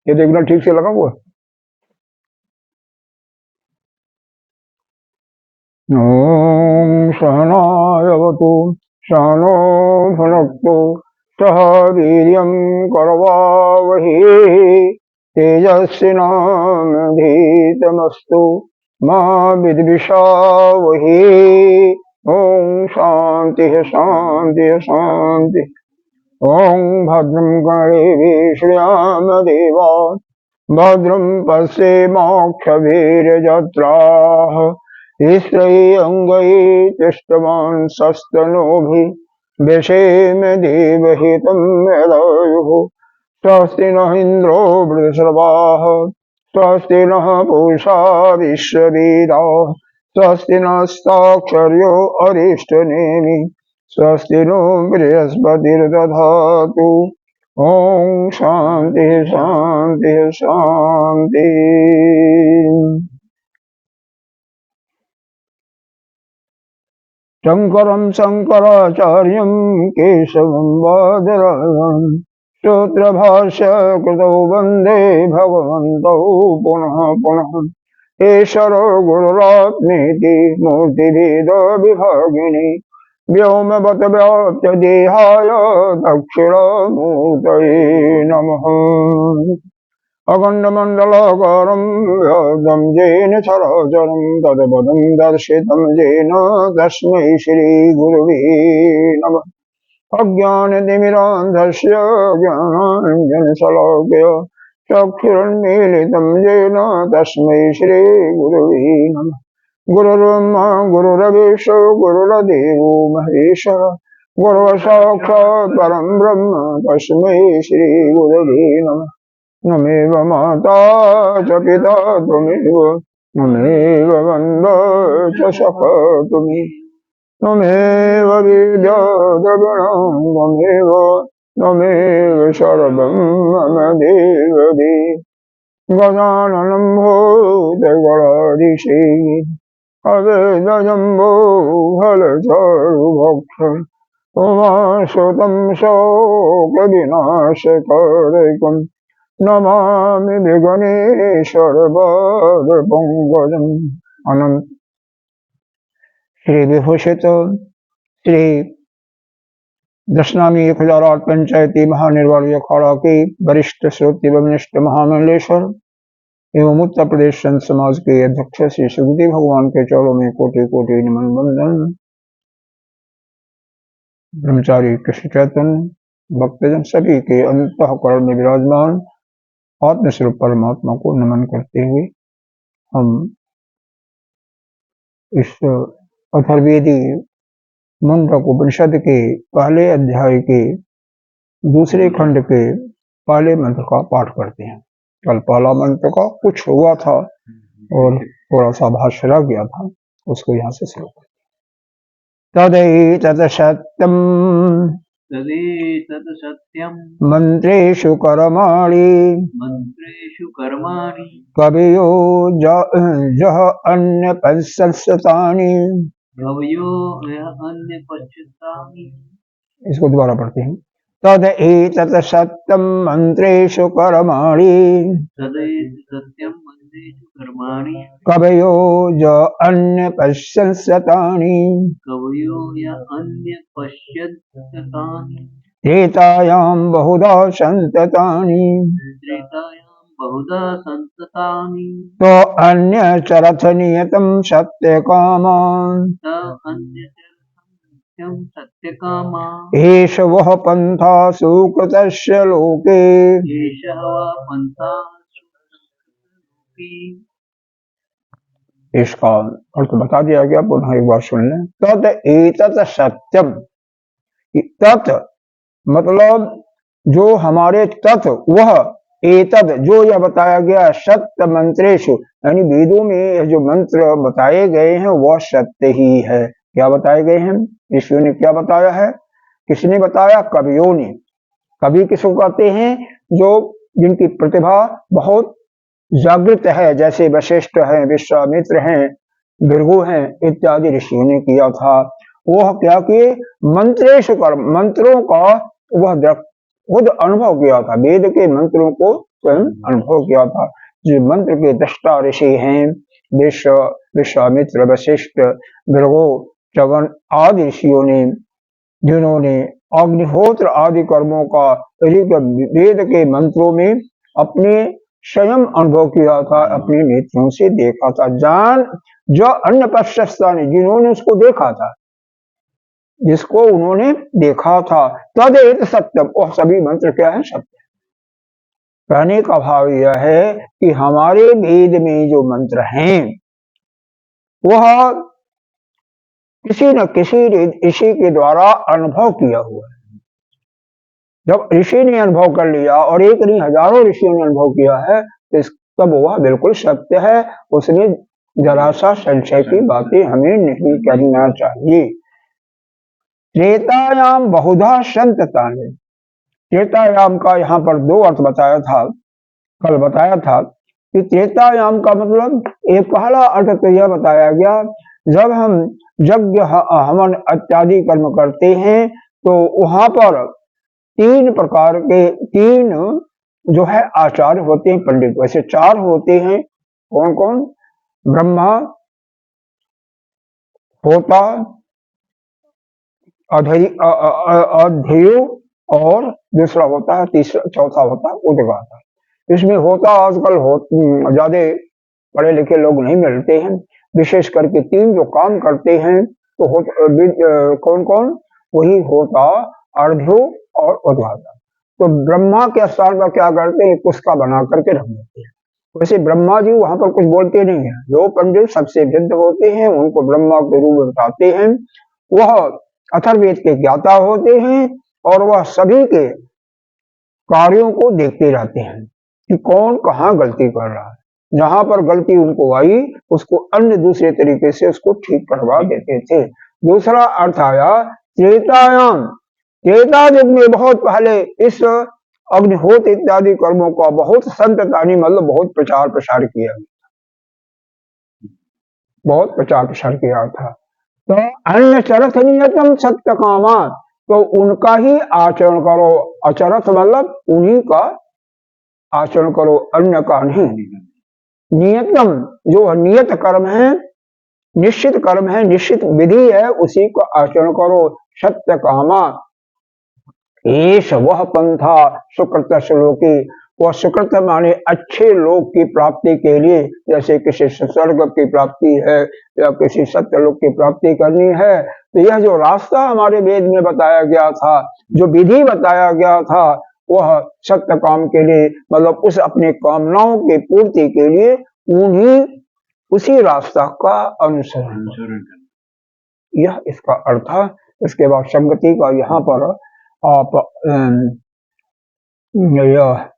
ये देखना ठीक से लगा हुआ। ओम सहनावतु सहनो भुनक्तु सह वीर्यं करवावहै तेजस्विनावधीतमस्तु मा विद्विषावहै। ओम शांति शांति शांति। ओम भद्रं कर्णेभिः श्रीयामदेवा भद्रं पश्येमाक्षभिर्यजत्राः स्त्रैरङ्गैस्तुष्टवांसस्तनूभिः व्यशेम देवहितं यदायुः। स्वस्ति नः इन्द्रो वृषभाः स्वस्ति नः पूषा विश्ववेदाः स्वस्ति नस्ताक्षर्यो अरिष्टनेमि स्वस्ति नो बृहस्पतिर्दधातु। ओम शांति शांति शांति। शंकरं शंकराचार्यं केशवं बादरायणं सूत्रभाष्य कृतौ वन्दे भगवन्तौ पुनः पुनः। ईश्वरो गुरुरात्मेति मूर्तिभेद विभागिनी व्योमवत् व्याप्य देहाय दक्षिणामूर्तये नमः। अखण्डमण्डलाकारं व्याप्तं येन चराचरं तत्पदं दर्शितं येन तस्मै श्रीगुरुवे नमः। अज्ञानतिमिरान्धस्य ज्ञानाञ्जनशलाकया चक्षुरुन्मीलितं येन तस्मै श्रीगुरुवे नमः। गुरुर्ब्रह्मा गुरुर्विष्णु गुरुर्देवो महेश्वर गुरुर्साक्षात् परं ब्रह्म तस्मै श्रीगुरवे नमः। नमेव माता च पिता त्वमेव नमेव बन्धो च सखा त्वमेव नमेव विद्याद्रविणं त्वमेव नमेव सर्वं मम देव देव। गजाननं भूतगणाधीशेन अवेदजम्बो फलचारुभक्ष उमासुतं शोकविनाशकारकं नमामि विघ्नेश्वरपादपङ्कजम्। अनंत श्री विभूषित श्री दशनामी 1008 पंचायती महानिर्वाण अखाड़ा के वरिष्ठ श्रोत एवं निष्ठ महामंडलेश्वर एवं उत्तर प्रदेश संत समाज के अध्यक्ष श्री सुखदेव भगवान के चरणों में कोटि कोटि नमन वंदन। ब्रह्मचारी कृष्ण चैतन्य भक्तजन सभी के अंतःकरण में विराजमान आत्मस्वरूप परमात्मा को नमन करते हुए हम इस अथर्ववेदी मुंडक उपनिषद के पहले अध्याय के दूसरे खंड के पहले मंत्र का पाठ करते हैं। कल पहला मंत्र का कुछ हुआ था और थोड़ा सा भाष्य रह गया था, उसको यहाँ से शुरू करते हैं। तदैतत् सत्यम् मंत्रेषु कर्माणि कवयो जह अन्य पश्यतानि। इसको दोबारा पढ़ते हैं। तदैतत् सत्यं मंत्रेषु कर्माणि कवयो ज अन्य पश्यतानि। त्रेतायां बहुधा संततानि तो अन्य चरथ नियतं सत्यकामान् एष वः पंथा सुकृतस्य लोके। इसका अर्थ बता दिया गया, पुनः एक बार सुन लें। तत् एतत् सत्यम, तत् मतलब जो हमारे तत् वह, एतद जो यह बताया गया, सत्य मंत्रेषु यानी वेदों में जो मंत्र बताए गए हैं वह सत्य ही है। क्या बताए गए हैं? ऋषियों ने क्या बताया है? किसने बताया? कवियों ने। कवि किसको कहते हैं? जो जिनकी प्रतिभा बहुत जागृत है, जैसे वशिष्ठ हैं, विश्वामित्र हैं, भृगु हैं इत्यादि ऋषियों ने किया था। वह क्या किए, मंत्रेश कर्म, मंत्रों का वह खुद अनुभव किया था, वेद के मंत्रों को स्वयं अनुभव किया था। जो मंत्र के दृष्टा ऋषि हैं, विश्वामित्र, वशिष्ठ, भृगु, च्यवन आदि ऋषियों ने, जिन्होंने अग्निहोत्र आदि कर्मों का वेद के मंत्रों में अपने स्वयं अनुभव किया था, अपने नेत्रों से देखा था। जान जो अन्य पश्चात, जिन्होंने उसको देखा था, जिसको उन्होंने देखा था, तदेत सत्यम, वह सभी मंत्र क्या है, सत्य। कहने का भाव यह है कि हमारे वेद में जो मंत्र हैं वह किसी न किसी ऋषि के द्वारा अनुभव किया हुआ है। जब ऋषि ने अनुभव कर लिया, और एक नहीं हजारों ऋषियों ने अनुभव किया है, तो तब वह बिल्कुल सत्य है। उसमें जरा सा संशय की बातें हमें नहीं करना चाहिए। त्रेतायाम बहुधा संततानि, त्रेतायाम का यहाँ पर दो अर्थ बताया था, कल बताया था कि त्रेतायाम का मतलब एक पहला अर्थ तो यह बताया गया, जब हम यज्ञ हवन इत्यादि कर्म करते हैं तो वहां पर तीन प्रकार के, तीन जो है आचार्य होते हैं, पंडित, वैसे चार होते हैं। कौन कौन, ब्रह्मा, होता, अध्येय, और दूसरा होता है, तीसरा, चौथा होता है उद्गाता। इसमें होता आजकल ज्यादा पढ़े लिखे लोग नहीं मिलते हैं, विशेष करके तीन जो काम करते हैं तो कौन कौन, वही होता, अर्ध्यो और उद्गाता। तो ब्रह्मा के स्थान पर क्या करते हैं, पुष्का बना करके रख देते हैं। वैसे ब्रह्मा जी वहां पर कुछ बोलते नहीं है, जो पंडित सबसे वृद्ध होते हैं उनको ब्रह्मा के रूप में बताते हैं। वह अथर्ववेद के ज्ञाता होते हैं और वह सभी के कार्यों को देखते रहते हैं कि कौन कहाँ गलती कर रहा है। जहां पर गलती उनको आई उसको अन्य दूसरे तरीके से उसको ठीक करवा देते थे। दूसरा अर्थ आया त्रेतायाम, त्रेता युग में बहुत पहले इस अग्निहोत्र इत्यादि कर्मों का बहुत संततानी, मतलब बहुत प्रचार प्रसार किया, बहुत प्रचार प्रसार किया था। तो अन्य चरथ नियतम सत्य कामा, तो उनका ही आचरण करो, अचरथ मतलब उन्हीं का आचरण करो, अन्य का नहीं। नियतम जो नियत कर्म है, निश्चित कर्म है, निश्चित विधि है, उसी का आचरण करो। सत्य कामा एष वह पंथा सुकृत श्लोकी, वह सुकृत माने अच्छे लोक की प्राप्ति के लिए, जैसे किसी स्वर्ग की प्राप्ति है या किसी सत्य लोक की प्राप्ति करनी है, तो यह जो रास्ता हमारे वेद में बताया गया था, जो विधि बताया गया था, वह सत्य काम के लिए, मतलब उस अपने कामनाओं की पूर्ति के लिए उन्हीं उसी रास्ता का अनुसरण, यह इसका अर्थ है। इसके बाद संगति का यहाँ पर आप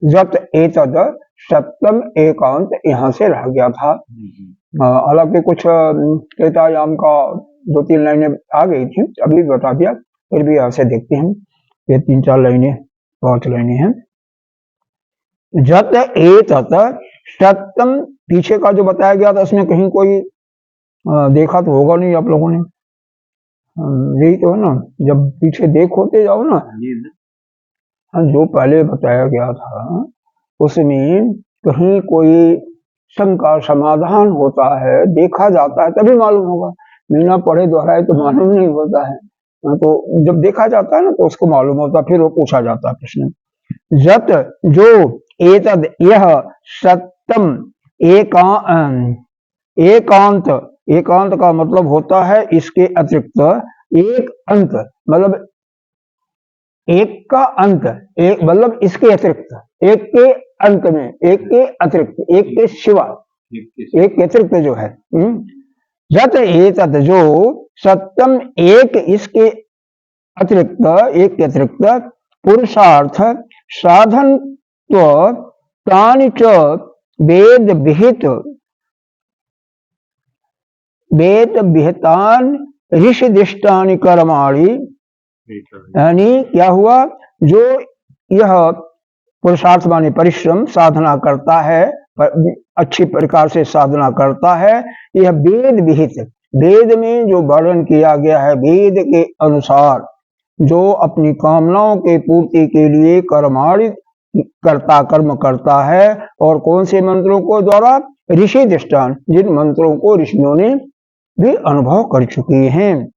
जत एतद सत्यम एकांत यहाँ से रह गया था। हालांकि कुछ त्रेतायाम का दो तीन लाइनें आ गई थी, अभी बता दिया, फिर भी यहाँ से देखते हैं, ये तीन चार लाइनें, पांच लाइनें हैं। जत एतद सत्यम, पीछे का जो बताया गया था उसमें कहीं कोई देखा तो होगा नहीं आप लोगों ने, यही तो है ना, जब पीछे देख होते जाओ ना, जो पहले बताया गया था उसमें कहीं कोई शंका समाधान होता है, देखा जाता है तभी मालूम होगा, बिना पढ़े दोहराए तो मालूम नहीं होता है। तो जब देखा जाता है ना तो उसको मालूम होता, फिर वो पूछा जाता है प्रश्न। जत जो एतद यह सत्यम एकांत, एकांत का मतलब होता है इसके अतिरिक्त, एक अंत मतलब एक का अंत, एक मतलब इसके अतिरिक्त, एक के अंत में, एक के अतिरिक्त, एक के सिवा, एक के अतिरिक्त जो है, जत एतद जो सत्यम, एक इसके अतिरिक्त, एक के अतिरिक्त पुरुषार्थ साधन तानि च वेद विहितान ऋषि दृष्टानि कर्माणि, यानी क्या हुआ, जो यह पुरुषार्थ माने परिश्रम साधना करता है, अच्छी प्रकार से साधना करता है, यह वेद विहित, वेद में जो वर्णन किया गया है, वेद के अनुसार जो अपनी कामनाओं के पूर्ति के लिए कर्म करता है, और कौन से मंत्रों को द्वारा, ऋषि दृष्टान, जिन मंत्रों को ऋषियों ने भी अनुभव कर चुके हैं।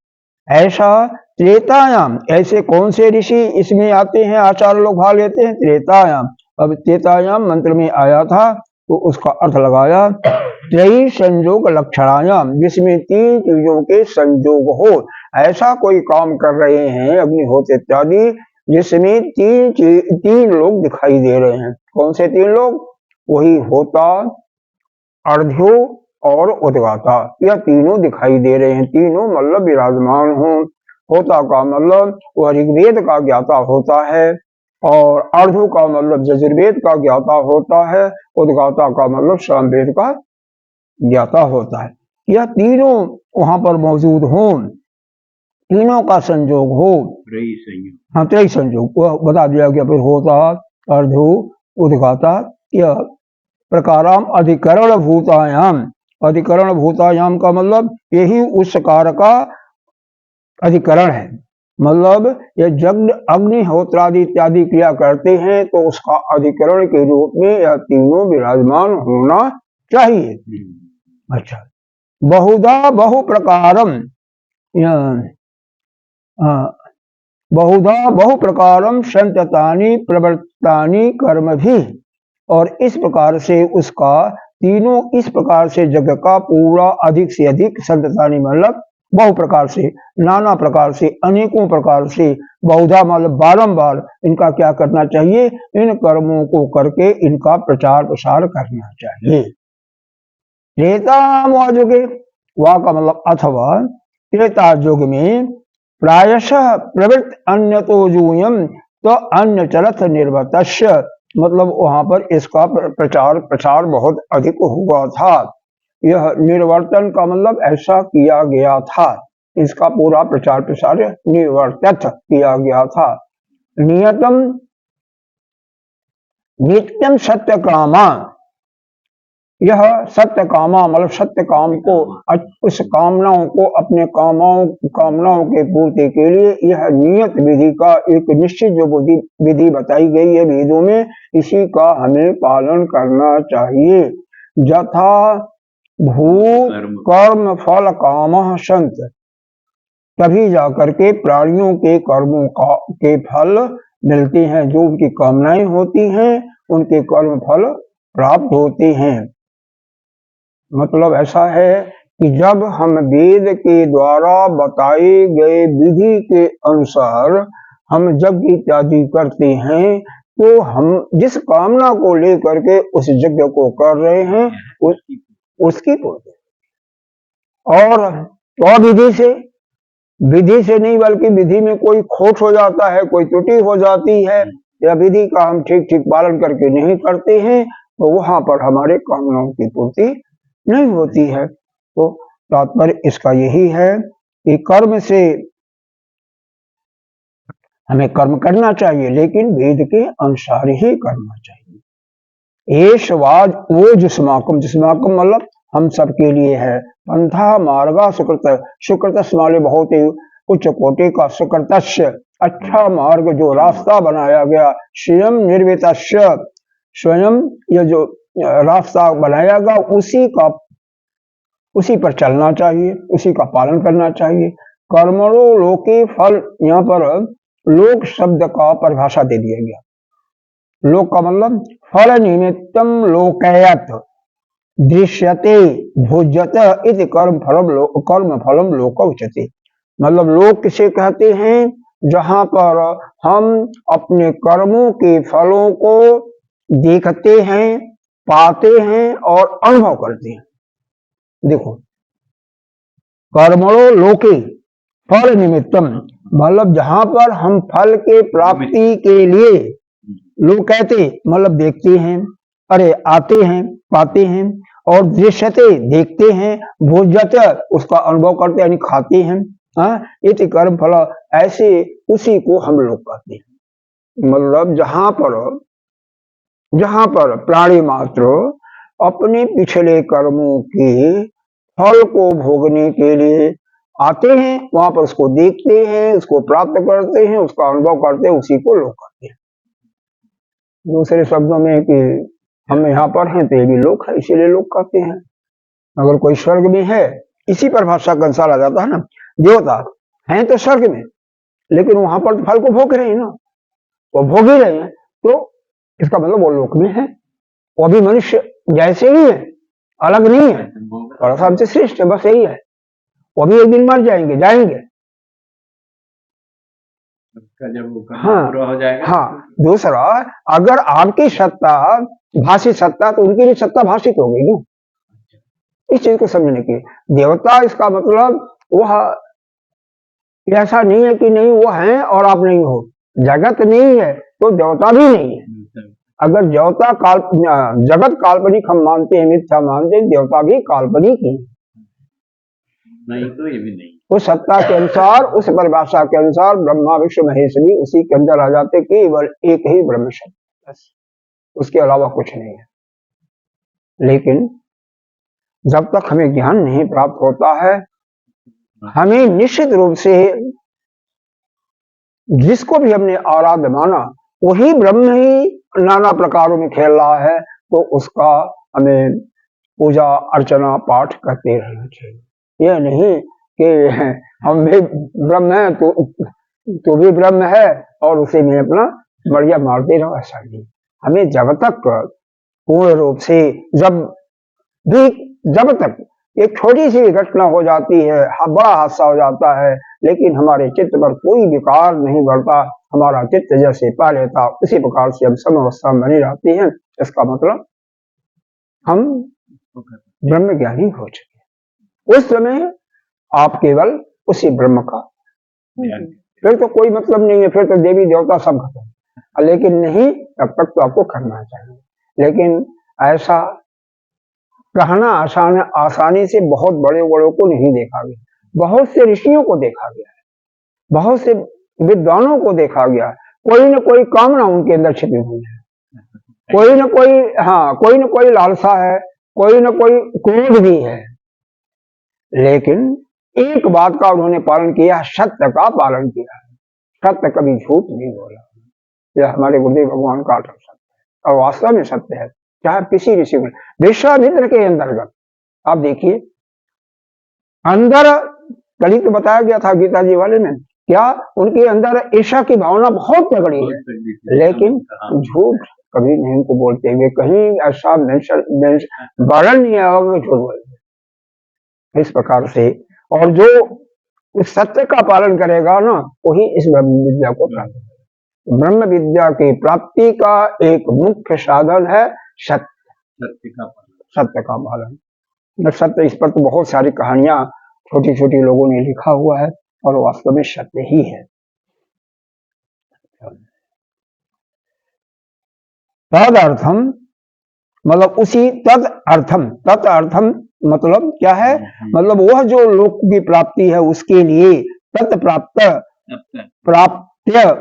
ऐसा त्रेतायाम, ऐसे कौन से ऋषि इसमें आते हैं, आचार्य लोग भाग लेते हैं त्रेतायाम। अब त्रेतायाम मंत्र में आया था तो उसका अर्थ लगाया त्रयी संयोग लक्षणायाम, जिसमें 3 चीजों के संयोग हो। ऐसा कोई काम कर रहे हैं अग्निहोत्र इत्यादि जिसमें 3 लोग दिखाई दे रहे हैं। कौन से 3 लोग? वही होता, अर्ध्यो और उद्गाता, यह तीनों दिखाई दे रहे हैं। तीनों मतलब विराजमान हो। होता का मतलब वह ऋग्वेद का ज्ञाता होता है, और अर्धु का मतलब यजुर्वेद का ज्ञाता होता है, उद्गाता का मतलब सामवेद का ज्ञाता होता है। यह तीनों वहां पर मौजूद हो, तीनों का संयोग हो, हाँ त्रय संयोग वह बता दिया गया। फिर होता, अर्धु, उद्गाता, यह प्रकाराम अधिकरण भूतायाम। अधिकरण भूतायाम का मतलब यही उस कार का अधिकरण है, मतलब यह यज्ञ अग्निहोत्रादि इत्यादि क्रिया करते हैं तो उसका अधिकरण के रूप में यह तीनों विराजमान होना चाहिए। अच्छा, बहुधा बहु प्रकारम, बहुधा बहु प्रकारम संततानि प्रवर्तानि कर्म भी, और इस प्रकार से उसका तीनों इस प्रकार से जग का पूरा अधिक से अधिक संततानि मतलब बहु प्रकार से, नाना प्रकार से, अनेकों प्रकार से, बहुधा मतलब बारंबार इनका क्या करना चाहिए, इन कर्मों को करके इनका प्रचार प्रसार करना चाहिए। त्रेता युगे, वा का मतलब अथवा, त्रेता युग में प्रायशः प्रवृत्त अन्य तो यूयम तो अन्य चरथ निर्वतस्य, मतलब वहां पर इसका प्रचार प्रसार बहुत अधिक हुआ था। यह निर्वर्तन का मतलब ऐसा किया गया था, इसका पूरा प्रचार प्रसार निर्वर्तित किया गया था। नियतम नित्यम सत्य कामा, यह सत्य कामा मतलब सत्य काम को, उस कामनाओं को, अपने कामनाओं के पूर्ति के लिए यह नियत विधि का एक निश्चित जो विधि बताई गई है वेदों में, इसी का हमें पालन करना चाहिए। यथा भूत कर्म फल काम संत, तभी जाकर के प्राणियों के कर्मों के फल मिलते हैं, जो उनकी कामनाएं होती हैं उनके कर्म फल प्राप्त होते हैं। मतलब ऐसा है कि जब हम वेद के द्वारा बताए गए विधि के अनुसार हम यज्ञ इत्यादि करते हैं, तो हम जिस कामना को लेकर के उस यज्ञ को कर रहे हैं उसकी पूर्ति, और विधि से नहीं, बल्कि विधि में कोई खोट हो जाता है, कोई त्रुटि हो जाती है, या विधि का हम ठीक ठीक पालन करके नहीं करते हैं, तो वहां पर हमारे कामनाओं की पूर्ति नहीं होती है। तो तात्पर्य इसका यही है कि कर्म से हमें कर्म करना चाहिए, लेकिन वेद के अनुसार ही करना चाहिए। एशवाज वो जिस्माकम, जिस्माकम मतलब हम सबके लिए है। पंथा मार्गा सुकृत, सुकृत स्माले बहुत ही उच्च कोटि का सुकृतस्य, अच्छा मार्ग जो रास्ता बनाया गया, स्वयं निर्वितस्य, स्वयं यह जो रास्ता बनाया गया उसी पर चलना चाहिए, उसी का पालन करना चाहिए। कर्मणो लोके फल, यहाँ पर लोक शब्द का परिभाषा दे दिया गया। लोक का मतलब फल निमित्तम लोकयत दृश्यते भुज्यत इति कर्म फलम लोक उच्यते, मतलब लोक किसे कहते हैं, जहां पर हम अपने कर्मों के फलों को देखते हैं, पाते हैं और अनुभव करते हैं। देखो, कर्मणो लोके फल निमित्तम, मतलब जहां पर हम फल के प्राप्ति के लिए, लोग कहते मतलब देखते हैं, अरे आते हैं, पाते हैं, और दृश्यते देखते हैं, भोज्यते उसका अनुभव करते यानी खाते हैं, इति कर्म फल, ऐसे उसी को हम लोग कहते हैं। मतलब जहां पर प्राणी मात्र अपने पिछले कर्मों के फल को भोगने के लिए आते हैं, वहां पर उसको देखते हैं, उसको प्राप्त करते हैं, उसका अनुभव करते हैं, उसी को लोक कहते हैं। दूसरे शब्दों में कि हम यहाँ पर हैं तो ये भी लोक है, इसीलिए लोक कहते हैं। अगर कोई स्वर्ग में है, इसी परिभाषा का अनुसार आ जाता है ना, देवता हैं तो स्वर्ग में, लेकिन वहां पर तो फल को भोग रहे हैं ना, वो भोग ही रहे हैं, तो इसका मतलब वो लोक में है। वो भी मनुष्य जैसे ही है, अलग नहीं है, थोड़ा सा हमसे श्रेष्ठ है, बस यही है। वो भी एक दिन मर जाएंगे, जाएंगे। जब वो हाँ, पूरा हो जाएगा। हाँ, दूसरा, अगर आपकी सत्ता भाषित सत्ता, तो उनकी भी सत्ता भाषित हो गई ना। इस चीज को समझने की, देवता इसका मतलब वह ऐसा नहीं है कि नहीं वो है और आप नहीं हो। जगत नहीं है तो देवता भी नहीं है। अगर देवता जगत काल्पनिक हम मानते हैं, मिथ्या मानते हैं, देवता भी काल्पनिक ही नहीं, तो ये भी नहीं। उस सत्ता के अनुसार, उस परिभाषा के अनुसार ब्रह्मा विष्णु महेश भी उसी के अंदर आ जाते, केवल एक ही ब्रह्म शब्द, बस, उसके अलावा कुछ नहीं है। लेकिन जब तक हमें ज्ञान नहीं प्राप्त होता है, हमें निश्चित रूप से जिसको भी हमने आराध्य माना वही ब्रह्म ही नाना प्रकारों में खेल रहा है, तो उसका हमें पूजा अर्चना पाठ करते रहना चाहिए। यह नहीं कि हम भी ब्रह्म हैं तो भी ब्रह्म है और उसे में अपना बढ़िया मारते रहो, ऐसा नहीं। हमें जब तक पूर्ण रूप से जब तक एक छोटी सी घटना हो जाती है, बड़ा हादसा हो जाता है, लेकिन हमारे चित्त पर कोई विकार नहीं बढ़ता, हमारा चित्त जैसे पहले था उसी प्रकार से हम समवस्था में बनी रहती है, इसका मतलब हम ब्रह्म ज्ञानी हो चुके। उस समय आप केवल उसी ब्रह्म का, फिर तो कोई मतलब नहीं है, फिर तो देवी देवता सब खत्म। लेकिन नहीं, तब तक तो आपको करना चाहिए। लेकिन ऐसा कहना आसानी से बहुत बड़े बड़ों को नहीं देखा गया, बहुत से ऋषियों को देखा गया है, बहुत से विद्वानों को देखा गया, कोई न कोई कामना उनके अंदर छिपी हुई है, कोई न कोई, हाँ, कोई न कोई लालसा है, कोई न कोई क्रोध भी है, लेकिन एक बात का उन्होंने पालन किया, सत्य का पालन किया। सत्य कभी झूठ नहीं बोला। यह हमारे गुरुदेव भगवान का अटल सत्य है और वास्तव में सत्य है। चाहे किसी ऋषि में, विश्वामित्र के अंतर्गत आप देखिए, अंदर कल तो बताया गया था गीता जी वाले में, क्या उनके अंदर ईर्ष्या की भावना बहुत तगड़ी है, लेकिन झूठ कभी नहीं उनको बोलते हुए कहीं ऐसा वर्णन नहीं आया होगा झूठ बोलते। इस प्रकार से, और जो उस सत्य का पालन करेगा ना, वही इस ब्रह्म विद्या को प्राप्त करेगा। ब्रह्म विद्या की प्राप्ति का एक मुख्य साधन है सत्य का पालन। सत्य, इस पर तो बहुत सारी कहानियां छोटी छोटी लोगों ने लिखा हुआ है, और वास्तव में सत्य ही है। तदर्थम मतलब उसी तदर्थम मतलब क्या है, मतलब वह जो लोक की प्राप्ति है उसके लिए, प्राप्त्य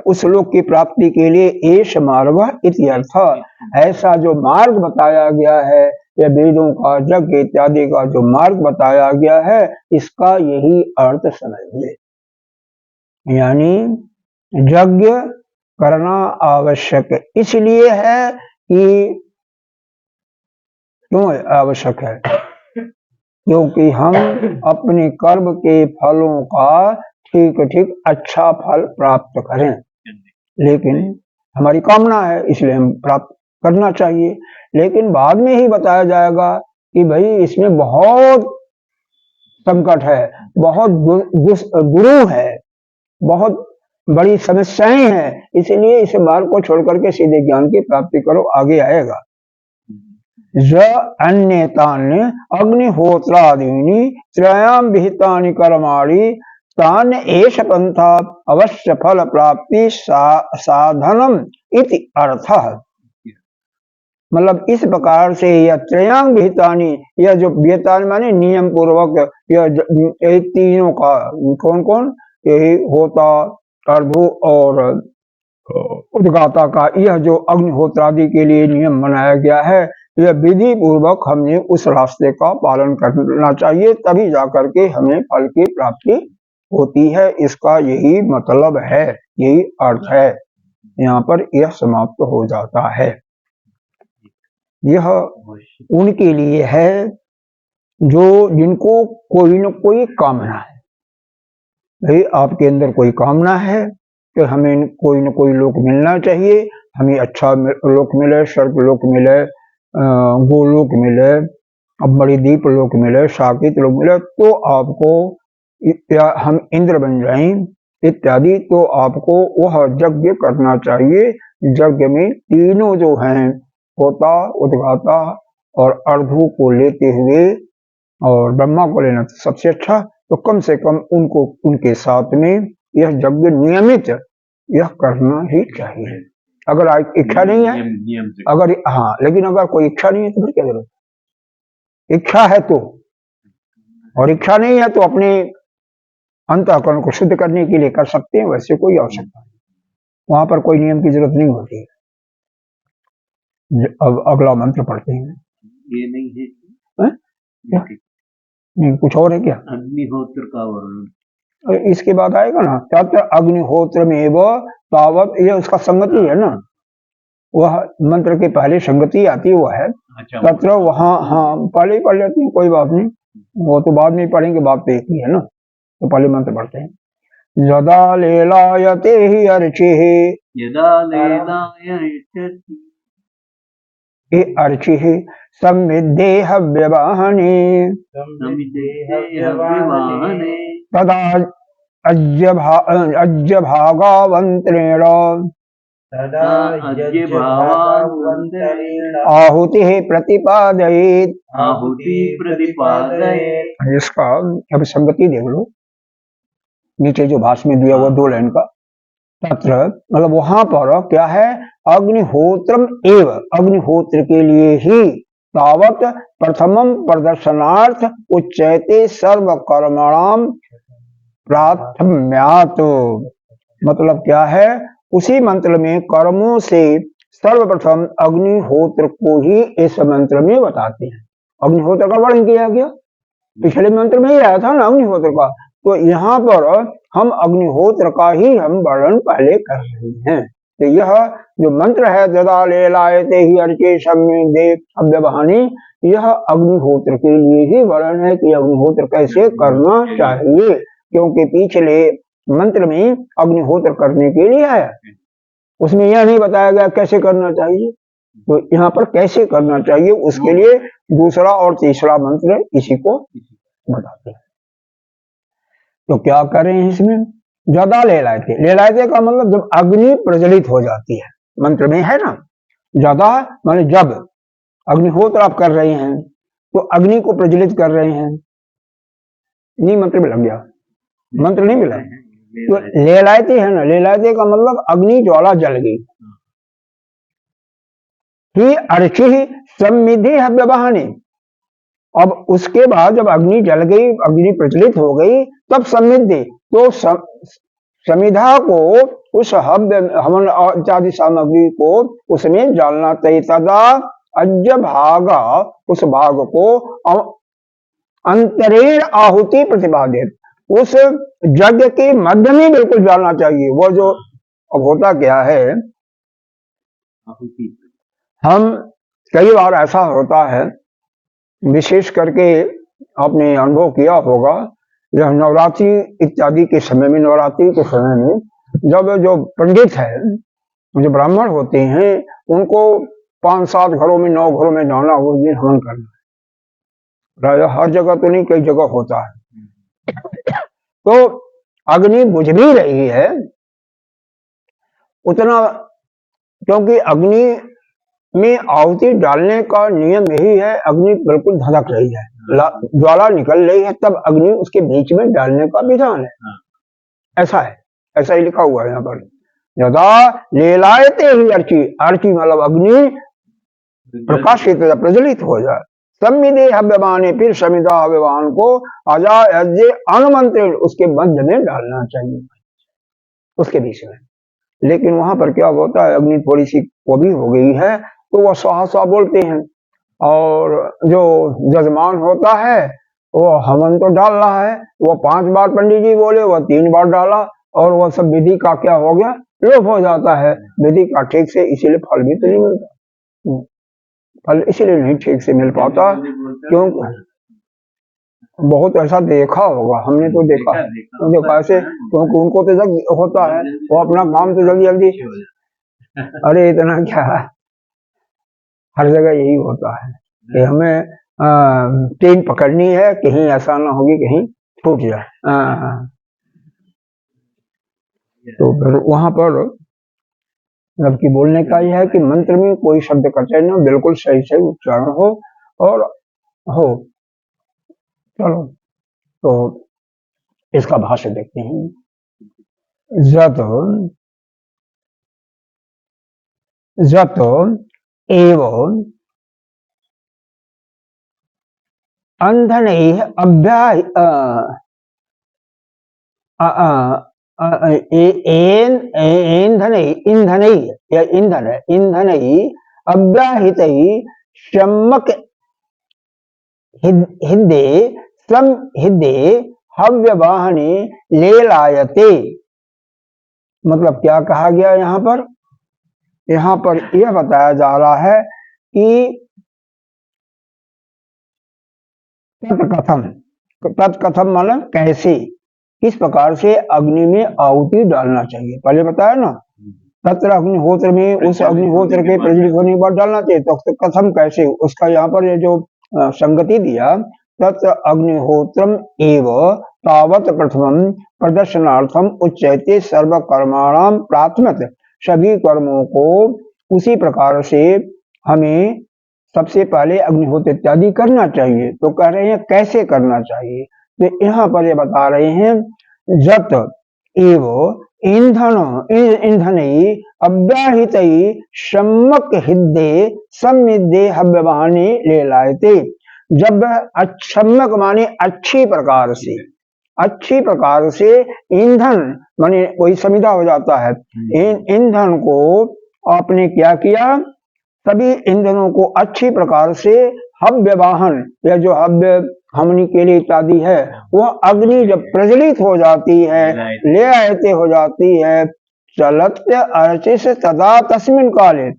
उस लोक की प्राप्ति के लिए एष मार्ग इति अर्थ, ऐसा जो मार्ग बताया गया है, या वेदों का यज्ञ इत्यादि का जो मार्ग बताया गया है, इसका यही अर्थ समझिए। यानी यज्ञ करना आवश्यक इसलिए है कि, क्यों आवश्यक है, क्योंकि हम अपने कर्म के फलों का ठीक ठीक अच्छा फल प्राप्त करें। लेकिन हमारी कामना है, इसलिए हम प्राप्त करना चाहिए। लेकिन बाद में ही बताया जाएगा कि भाई इसमें बहुत संकट है, बहुत गुरु है, बहुत बड़ी समस्याएं हैं, इसलिए इस मार्ग को छोड़ करके सीधे ज्ञान की प्राप्ति करो, आगे आएगा। ज अन्येतानि अग्निहोत्रादीनि त्रयाम विहितानि कर्माणि तान एष पंथा अवश्य फल प्राप्ति साधनम इति अर्थः। मतलब इस प्रकार से यह त्रयाम विहितानि, यह जो विहितानि माने नियम पूर्वक, यह तीनों का कौन कौन, यही होता, अर्धु और उद्गाता का, यह जो अग्निहोत्रादि के लिए नियम बनाया गया है, यह विधि पूर्वक हमने उस रास्ते का पालन करना चाहिए, तभी जाकर के हमें फल की प्राप्ति होती है। इसका यही मतलब है, यही अर्थ है। यहाँ पर यह समाप्त हो जाता है। यह उनके लिए है जो जिनको कोई न कोई कामना है। भाई आपके अंदर कोई कामना है कि हमें कोई न कोई लोक मिलना चाहिए, हमें अच्छा लोक मिले, स्वर्ग लोक मिले, गोलोक मिले, अब बड़ी दीप लोक मिले, साकेत लोक मिले, तो आपको या हम इंद्र बन जाएं इत्यादि, तो आपको वह यज्ञ करना चाहिए। यज्ञ में तीनों जो हैं, होता, उद्गाता और अर्धु को लेते हुए और ब्रह्मा को लेना सबसे अच्छा, तो कम से कम उनको उनके साथ में यह यज्ञ नियमित यह करना ही चाहिए। अगर इच्छा नहीं है, अगर हाँ, लेकिन अगर कोई इच्छा नहीं है तो फिर क्या जरूरत? इच्छा है तो, और इच्छा नहीं है तो अपने अंतःकरण को शुद्ध करने के लिए कर सकते हैं, वैसे कोई आवश्यकता नहीं, वहां पर कोई नियम की जरूरत नहीं होती है। अब अगला मंत्र पढ़ते हैं। ये नहीं है, नहीं, कुछ और है क्या? अग्निहोत्र का वर्णन इसके बाद आएगा ना, तत्र अग्निहोत्र में वो तावत, ये उसका संगति है ना, वह मंत्र के पहले संगति आती है, वो है तत्र, वहां हाँ पहले ही पढ़ लेते हैं, कोई बात नहीं, वो तो बाद में पढ़ेंगे, बात तो एक ही है ना, तो पहले मंत्र पढ़ते हैं। यदा लेलायते ही अर्चिः, यदा लेलायते ये अर्चिः संविद्धे हव्यवाहने, तदा अज्यभागावन्त्रेण आहुतिः प्रतिपादयेत्। इसका अब संगति देख लो, नीचे जो भाष्य में दिया हुआ 2 लाइन का, तत्र मतलब वहां पर क्या है, अग्निहोत्रम एव, अग्निहोत्र के लिए ही, तावत प्रथमम प्रदर्शनार्थ उच्यते सर्व कर्मणाम प्राथम्यात्, मतलब क्या है, उसी मंत्र में कर्मों से सर्वप्रथम अग्निहोत्र को ही इस मंत्र में बताते हैं। अग्निहोत्र का वर्णन किया गया, पिछले मंत्र में ही आया था ना अग्निहोत्र का, तो यहाँ पर हम अग्निहोत्र का ही हम वर्णन पहले कर रहे हैं। तो यह जो मंत्र है, यदा लेलायते ही अर्चे संविद्धे हव्यवाहने, यह अग्निहोत्र के लिए ही वर्णन है कि अग्निहोत्र कैसे करना चाहिए, क्योंकि पिछले मंत्र में अग्निहोत्र करने के लिए आया, उसमें यह नहीं बताया गया कैसे करना चाहिए, तो यहाँ पर कैसे करना चाहिए उसके लिए दूसरा और तीसरा मंत्र इसी को बताते हैं। तो क्या करें इसमें, ज्यादा लेलायते, लेलायते का मतलब जब अग्नि प्रज्वलित हो जाती है, मंत्र में है ना, ज्यादा माने जब अग्निहोत्र आप कर रहे हैं तो अग्नि को प्रज्वलित कर रहे हैं, नहीं मंत्र में लग गया, मंत्र नहीं मिला, तो लेलायते है ना, लेलायते का मतलब अग्नि ज्वाला जल गई, ही अर्चि संविधि हव्यवाहने, अब उसके बाद जब अग्नि जल गई, अग्नि प्रज्वलित हो गई, तब संविधि, तो समिधा को, उस हव्य हवन इत्यादि सामग्री को उसमें डालना चाहिए। तदा अज्य भागा, उस भाग को अंतरेण आहुति प्रतिपादित, उस यज्ञ के मध्य में बिल्कुल डालना चाहिए। वो जो अब होता क्या है, हम कई बार ऐसा होता है, विशेष करके आपने अनुभव किया होगा, यह नवरात्रि इत्यादि के समय में, नवरात्रि के समय में जब जो पंडित है, जो ब्राह्मण होते हैं, उनको 5-7 घरों में 9 घरों में जाना, उस दिन हवन करना, हर जगह तो नहीं, कई जगह होता है। तो अग्नि बुझ भी रही है उतना, क्योंकि अग्नि में आहुति डालने का नियम यही है, अग्नि बिल्कुल धधक रही है, ज्वाला निकल रही है, तब अग्नि उसके बीच में डालने का विधान है, ऐसा है, ऐसा ही लिखा हुआ है यहाँ पर। यदा लेलायते ही अर्ची, अर्ची मतलब अग्नि प्रकाशित प्रज्वलित हो जाए, संविधे हव्यवाने, फिर समिधा हव्यवान को अजा यज्ञ अनुमंत्रण उसके मध्य में डालना चाहिए, उसके बीच में। लेकिन वहां पर क्या होता है, अग्नि थोड़ी सी वो भी हो गई है, तो वह स्वाहा स्वाहा बोलते हैं, और जो जजमान होता है वो हवन तो डाल रहा है, वो 5 बार पंडित जी बोले, वो 3 बार डाला, और वो सब विधि का क्या हो गया, लोप हो जाता है विधि का ठीक से, इसीलिए फल भी तो नहीं मिलता। फल इसीलिए नहीं ठीक से मिल पाता, क्योंकि बहुत ऐसा देखा होगा, हमने तो देखा ऐसे, क्योंकि उनको तो जल्दी होता है, वो अपना काम तो जल्दी जल्दी, अरे इतना क्या है, हर जगह यही होता है कि हमें ट्रेन पकड़नी है, कहीं ऐसा ना होगी कहीं छूट जाए। तो फिर वहां पर जबकि बोलने का यह है कि मंत्र में कोई शब्द कटे ना, बिल्कुल सही सही उच्चारण हो और हो। चलो तो इसका भाष्य देखते हैं। जत जत एवं अंधनैः इंधनैः अव्याहितैः सम्यक् हिद्दे संहिद्दे हव्यवाहने लेलायते। मतलब क्या कहा गया यहाँ पर? यहाँ पर यह बताया जा रहा है कि तत्कथम मतलब कैसे, किस प्रकार से अग्नि में आहुति डालना चाहिए, पहले बताया ना, तत्र अग्निहोत्र में, उस अग्निहोत्र के प्रज्वलित होने के बाद डालना चाहिए, तो कथम कैसे, उसका यहाँ पर ये जो संगति दिया, तत्र अग्निहोत्रम एव तावत प्रथमम प्रदर्शनार्थम उच्यते सर्व कर्माणाम प्राथमिक, सभी कर्मों को उसी प्रकार से हमें सबसे पहले अग्निहोत्र इत्यादि करना चाहिए। तो कह रहे हैं कैसे करना चाहिए, तो यहाँ पर ये बता रहे हैं, जत एव ईंधन अव्याहित सम्यक हिद्दे समिद्धे हव्यवाहने ले लायते। जब सम्यक माने अच्छी प्रकार से ईंधन माने वही समिधा हो जाता है, ईंधन को आपने क्या किया, सभी ईंधनों को अच्छी प्रकार से हव्यवाहन, या जो हव्य हमनी के लिए इत्यादि है, वह अग्नि जब प्रज्वलित हो जाती है, ले आयते हो जाती है, चलत अर्चे से तदा तस्मिन काले,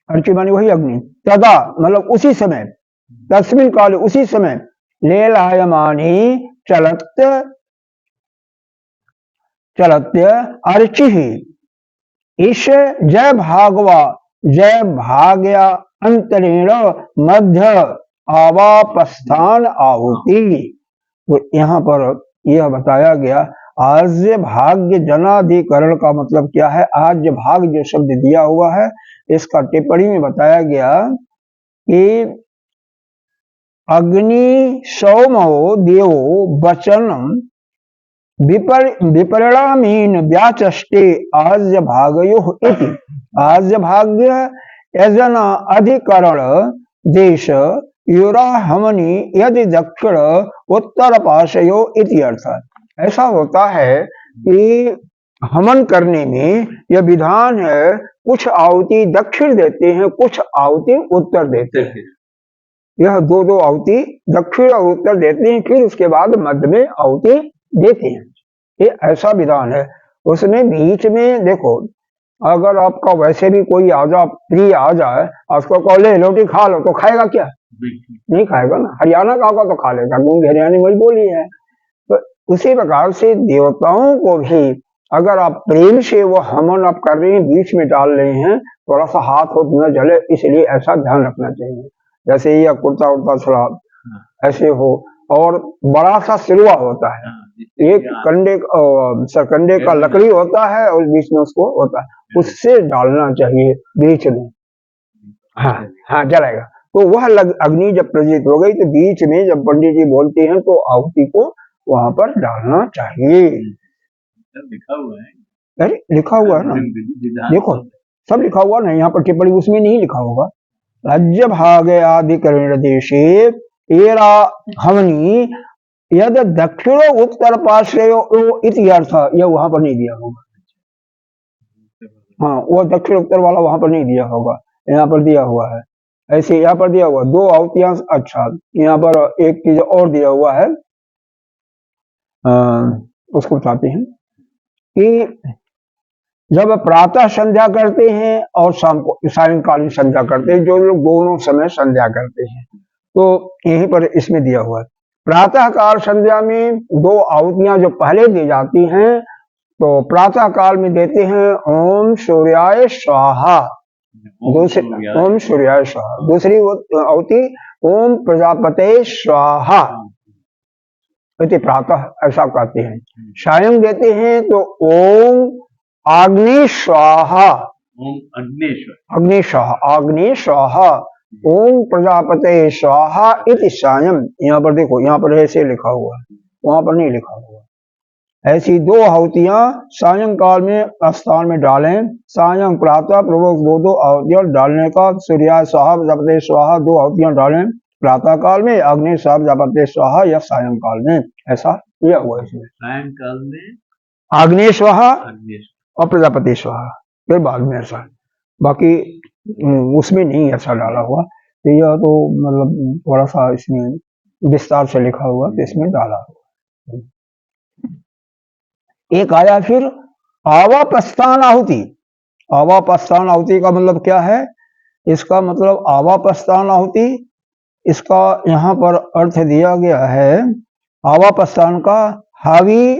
अर्ची मानी वही अग्नि, तदा मतलब उसी समय, तस्मिन काले उसी समय, ले लायमानी चलत अर्चि ही, इस जय भाग्या अंतरेण मध्य आवापस्थान आहुति। तो यहाँ पर यह बताया गया, आज्य भाग्य जनाधिकरण का मतलब क्या है, आज्य भाग जो शब्द दिया हुआ है, इसका टिप्पणी में बताया गया कि अग्नि सौमो देवो वचनम विपरिणामीन व्याचष्टे आज्य भागयो इति। आज्य भाग्य यजना अधिकरण देश युरा हमनी यदि दक्षिण उत्तर पाशयो इति अर्थ। ऐसा होता है कि हवन करने में यह विधान है, कुछ आहुति दक्षिण देते हैं, कुछ आहुति उत्तर देते हैं, यह दो आहुति दक्षिण और उत्तर देते हैं, फिर उसके बाद मध्य में आहुति देते हैं, ये ऐसा विधान है। उसमें बीच में देखो, अगर आपका वैसे भी कोई प्रिय आ जाए, उसको कहो ले रोटी खा लो, तो खाएगा क्या? नहीं खाएगा ना। हरियाणा का होगा तो खा लेगा, क्योंकि हरियाणा वही बोली है। तो उसी प्रकार से देवताओं को भी अगर आप प्रेम से वो हवन आप कर रहे हैं, बीच में डाल रहे हैं, थोड़ा सा हाथ हो न जले, इसलिए ऐसा ध्यान रखना चाहिए। जैसे ये कुर्ता उड़ता थोड़ा ऐसे हो, और बड़ा सा सिलवा होता है, एक सरकंडे का लकड़ी होता है और बीच में उसको होता है, उससे डालना चाहिए बीच में। हाँ जलाएगा। तो वह अग्नि जब प्रज्वलित हो गई, तो बीच में जब पंडित जी बोलते हैं तो आहुति को वहां पर डालना चाहिए। लिखा हुआ है, अरे लिखा हुआ है ना, देखो सब लिखा हुआ ना, यहाँ पर टिप्पणी उसमें नहीं लिखा होगा। राज्य भागे आदिकरण देशे एरा हमनी यद दक्षिणो उत्तर पार्श्वयो इति अर्थ, यह वहां पर नहीं दिया होगा। हाँ, वो दक्षिण उत्तर वाला वहां पर नहीं दिया होगा, यहाँ पर दिया हुआ है। ऐसे यहाँ पर दिया हुआ 2 आहुतियां। अच्छा, यहाँ पर एक चीज और दिया हुआ है, उसको बताते हैं कि जब प्रातः संध्या करते हैं और शाम को सायंकालीन संध्या करते हैं, जो लोग दोनों समय संध्या करते हैं, तो यहीं पर इसमें दिया हुआ है। प्रातः काल संध्या में 2 आहुतियां जो पहले दी जाती हैं, तो प्रातः काल में देते हैं ओम सूर्याय स्वाहा, दूसरी ओम सूर्याय स्वाहा, दूसरी आहुति ओम प्रजापते स्वाहा, इति प्रातः ऐसा कहते हैं। सायं देते हैं तो ओम आग्नि स्वाहा, ओम अग्नेश्वर, अग्नि स्वाहा, अग्नि स्वाहा, ओम प्रजापते स्वाहा इति सायं। यहाँ पर देखो, यहाँ पर ऐसे लिखा हुआ है, वहां पर नहीं लिखा हुआ। ऐसी 2 आहुतियां सायंकाल में स्थान में डालें। सायं प्रातः प्रवोक 2 आहुतियां डालने का, सूर्याय स्वाहा प्रजापते स्वाहा 2 आहुतियां डालें प्रातः काल में, अग्नि स्वाहा प्रजापते स्वाहा या सायंकाल में, ऐसा किया हुआ है इसमें। सायंकाल में अग्नि स्वाहा अग्नेश्वर और प्रजापति स्वाहा, फिर बाद में ऐसा, बाकी उसमें नहीं ऐसा डाला हुआ। तो यह तो मतलब थोड़ा सा इसमें विस्तार से लिखा हुआ, तो इसमें डाला हुआ। एक आया फिर आवापस्थान आहुति। आवापस्थान आहुति का मतलब क्या है? इसका मतलब आवापस्थान आहुति, इसका यहाँ पर अर्थ दिया गया है, आवापस्थान का हावी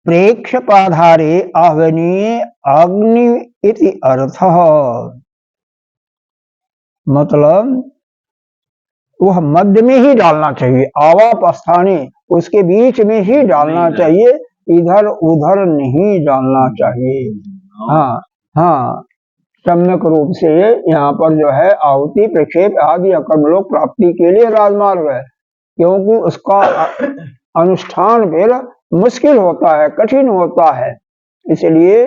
प्रेक्षपाधारे आह्वनीय अग्नि इति अर्थ। मतलब वह मध्य में ही डालना चाहिए, आवापस्थाने उसके बीच में ही डालना चाहिए, इधर उधर नहीं डालना चाहिए। हाँ हाँ, सम्यक रूप से यहाँ पर जो है आहुति प्रक्षेप आदि अकर्मलोक प्राप्ति के लिए राजमार्ग है, क्योंकि उसका अनुष्ठान फिर मुश्किल होता है, कठिन होता है, इसलिए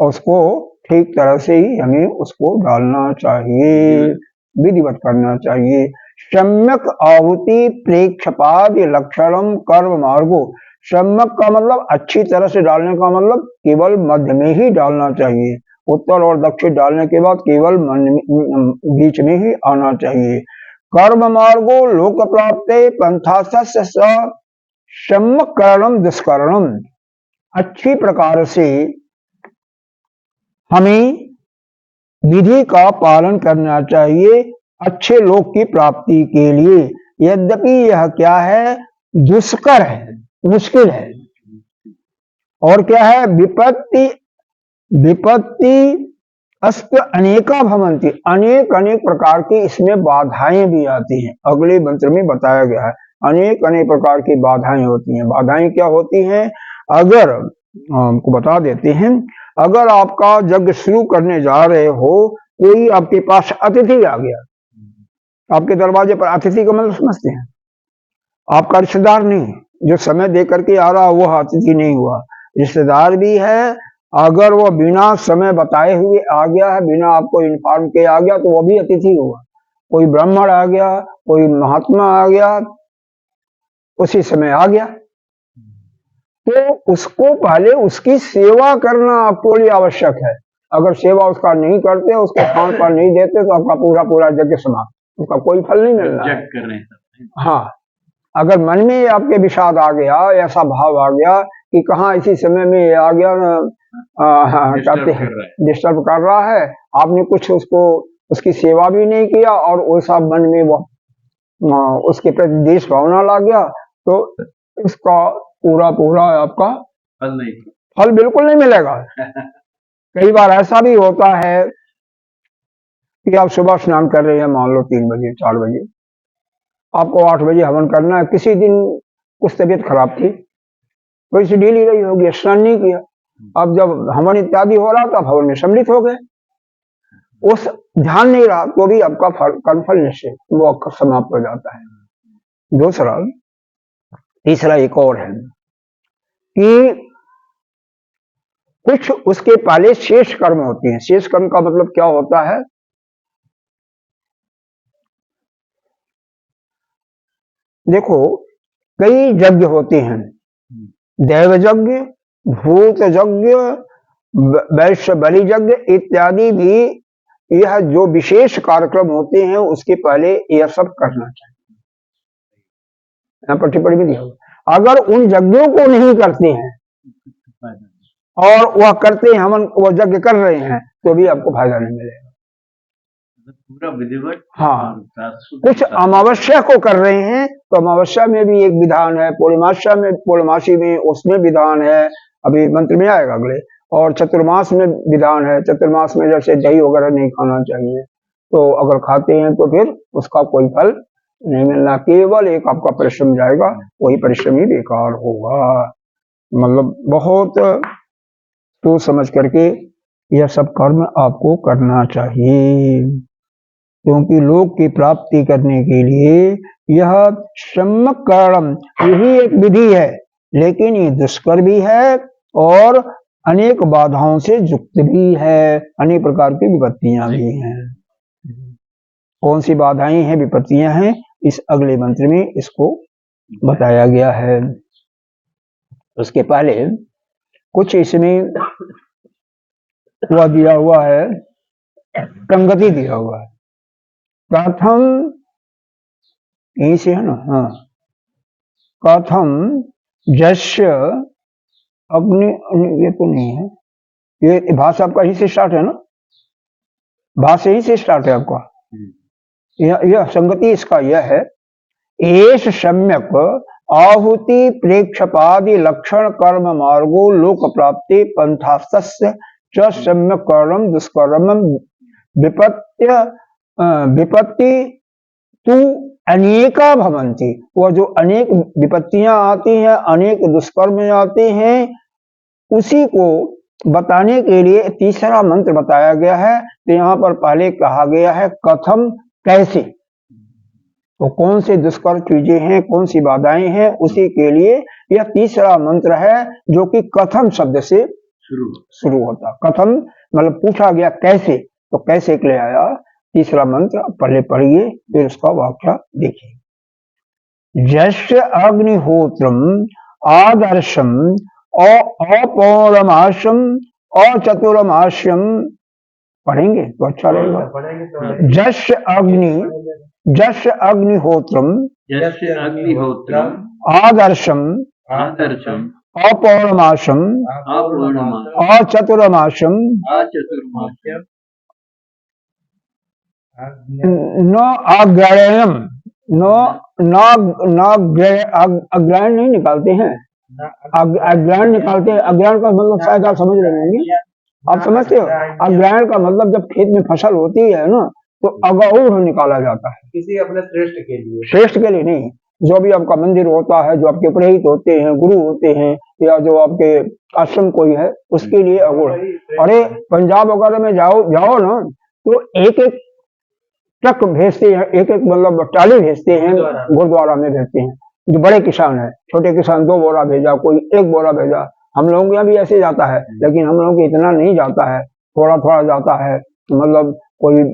उसको ठीक तरह से ही हमें उसको डालना चाहिए, विधिवत करना चाहिए। सम्यक आहुति प्रेक्षपाद लक्षणम कर्म मार्गो। सम्यक का मतलब अच्छी तरह से डालने का मतलब केवल मध्य में ही डालना चाहिए, उत्तर और दक्षिण डालने के बाद केवल बीच में ही आना चाहिए। कर्म मार्गो लोक प्राप्ते पंथास्य सम्यक करणम दुष्करणम। अच्छी प्रकार से हमें विधि का पालन करना चाहिए अच्छे लोक की प्राप्ति के लिए, यद्यपि यह क्या है, दुष्कर है, मुश्किल है। और क्या है, विपत्ति विपत्ति अस्त अनेका भवंती, अनेक अनेक प्रकार की इसमें बाधाएं भी आती हैं। अगले मंत्र में बताया गया है अनेक अनेक प्रकार की बाधाएं होती हैं। बाधाएं क्या होती हैं? अगर हमको बता देते हैं, अगर आपका यज्ञ शुरू करने जा रहे हो, कोई आपके पास अतिथि आ गया, आपके दरवाजे पर, अतिथि का मतलब समझते हैं, आपका रिश्तेदार नहीं, जो समय दे करके आ रहा वह अतिथि नहीं हुआ, रिश्तेदार भी है। अगर वो बिना समय बताए हुए आ गया है, बिना आपको इन्फॉर्म के आ गया, तो वो भी अतिथि हुआ। कोई ब्राह्मण आ गया, कोई महात्मा आ गया, उसी समय आ गया, तो उसको पहले उसकी सेवा करना आपको लिए आवश्यक है। अगर सेवा उसका नहीं करते, उसको खान पान नहीं देते, तो आपका पूरा पूरा यज्ञ समाप्त, उसका कोई फल नहीं मिलना है। हाँ, अगर मन में आपके विषाद आ गया, ऐसा भाव आ गया कि कहाँ इसी समय में आ गया, कहते हैं डिस्टर्ब कर रहा है, आपने कुछ उसको उसकी सेवा भी नहीं किया और वैसा मन में वो उसके प्रति देश भावना ला गया, तो इसका पूरा पूरा आपका फल बिल्कुल नहीं मिलेगा। कई बार ऐसा भी होता है कि आप सुबह स्नान कर रहे हैं, मान लो 3 बजे 4 बजे, आपको 8 बजे हवन करना है। किसी दिन कुछ तबीयत खराब थी, कोई सी ढीली रही होगी, स्नान नहीं किया। अब जब हवन इत्यादि हो रहा, तब हवन में सम्मिलित हो गए, उस ध्यान नहीं रहा, तो भी आपका कर्मफल निश्चित वो समाप्त हो जाता है। दूसरा, तीसरा एक और है कि कुछ उसके पहले शेष कर्म होते हैं। शेष कर्म का मतलब क्या होता है? देखो, कई यज्ञ होते हैं, देव यज्ञ, भूत यज्ञ, वैश्य बलि यज्ञ इत्यादि भी यह जो विशेष कार्यक्रम होते हैं उसके पहले यह सब करना चाहिए। यहाँ पर टिप्पणी में दिया हुआ, अगर उन यज्ञों को नहीं करते हैं और वह करते हैं, हम वह यज्ञ कर रहे हैं, तो भी आपको फायदा नहीं मिलेगा। पूरा विधिवत। हाँ, कुछ अमावस्या को कर रहे हैं तो अमावस्या में भी एक विधान है, पूर्णिमास्या में, पूर्णमासी में उसमें विधान है, अभी मंत्र में आएगा अगले, और चतुर्मास में विधान है। चतुर्मास में जैसे दही वगैरह नहीं खाना चाहिए, तो अगर खाते हैं तो फिर उसका कोई फल नहीं मिलना, केवल एक आपका परिश्रम जाएगा, वही परिश्रम ही बेकार होगा। मतलब बहुत सोच समझ करके यह सब कर्म आपको करना चाहिए, क्योंकि लोक की प्राप्ति करने के लिए यह सम्यक कर्म यही एक विधि है, लेकिन ये दुष्कर भी है और अनेक बाधाओं से युक्त भी है, अनेक प्रकार की विपत्तियां भी हैं। कौन सी बाधाएं हैं, विपत्तियां हैं, इस अगले मंत्र में इसको बताया गया है। उसके पहले कुछ इसमें हुआ दिया हुआ है, संगति दिया हुआ है। कथम, यहीं से है ना, हाँ, कथम जस्य अग्नि, ये तो नहीं है, ये भाषा आपका यहीं से स्टार्ट है ना, भाषा यहीं से स्टार्ट है आपका। यह संगति इसका यह है, एष सम्यक आहुति प्रेक्षपादि लक्षण कर्म मार्गो लोक प्राप्ति पंथास्तस्य च सम्यक कर्म दुष्कर्म विपत्ति तु अनेका भवन्ति। वह जो अनेक विपत्तियां आती हैं, अनेक दुष्कर्म आते हैं, उसी को बताने के लिए तीसरा मंत्र बताया गया है। तो यहाँ पर पहले कहा गया है कथम, कैसे, तो कौन से दुष्कर चीजें हैं, कौन सी बाधाएं हैं, उसी के लिए यह तीसरा मंत्र है, जो कि कथम शब्द से शुरू होता। कथम मतलब पूछा गया कैसे, तो कैसे के लिए आया तीसरा मंत्र। पहले पढ़िए फिर उसका व्याख्या देखिए। जस्य अग्निहोत्रम आदर्शम अपौर्णमास्यम अचतुर्मास्यम, पढ़ेंगे तो अच्छा रहेगा। जस्य अग्निहोत्रम आदर्शम अपौर्णमास्यम अचतुर्मास्यम न अग्रयणम, अग्रहण नहीं निकालते हैं, अग्रहण निकालते हैं। अग्रहण का मतलब शायद आप समझ रहे होंगे, आप समझते हो। अग्रहण का मतलब जब खेत में फसल होती है ना, तो अगौर निकाला जाता है, किसी अपने श्रेष्ठ के लिए, श्रेष्ठ के लिए नहीं। जो भी आपका मंदिर होता है, जो आपके पुरोहित होते हैं, गुरु होते हैं, या जो आपके आश्रम कोई है, उसके लिए अगौर। अरे पंजाब वगैरह में जाओ ना, तो एक एक ट्रक भेजते हैं, एक एक मतलब ट्राली भेजते हैं, गुरुद्वारा में भेजते हैं। जो बड़े किसान है, छोटे किसान 2 बोरा भेजा, कोई 1 बोरा भेजा। हम लोगों के यहाँ भी ऐसे जाता है, लेकिन हम लोगों को इतना नहीं जाता है, थोड़ा थोड़ा जाता है। मतलब कोई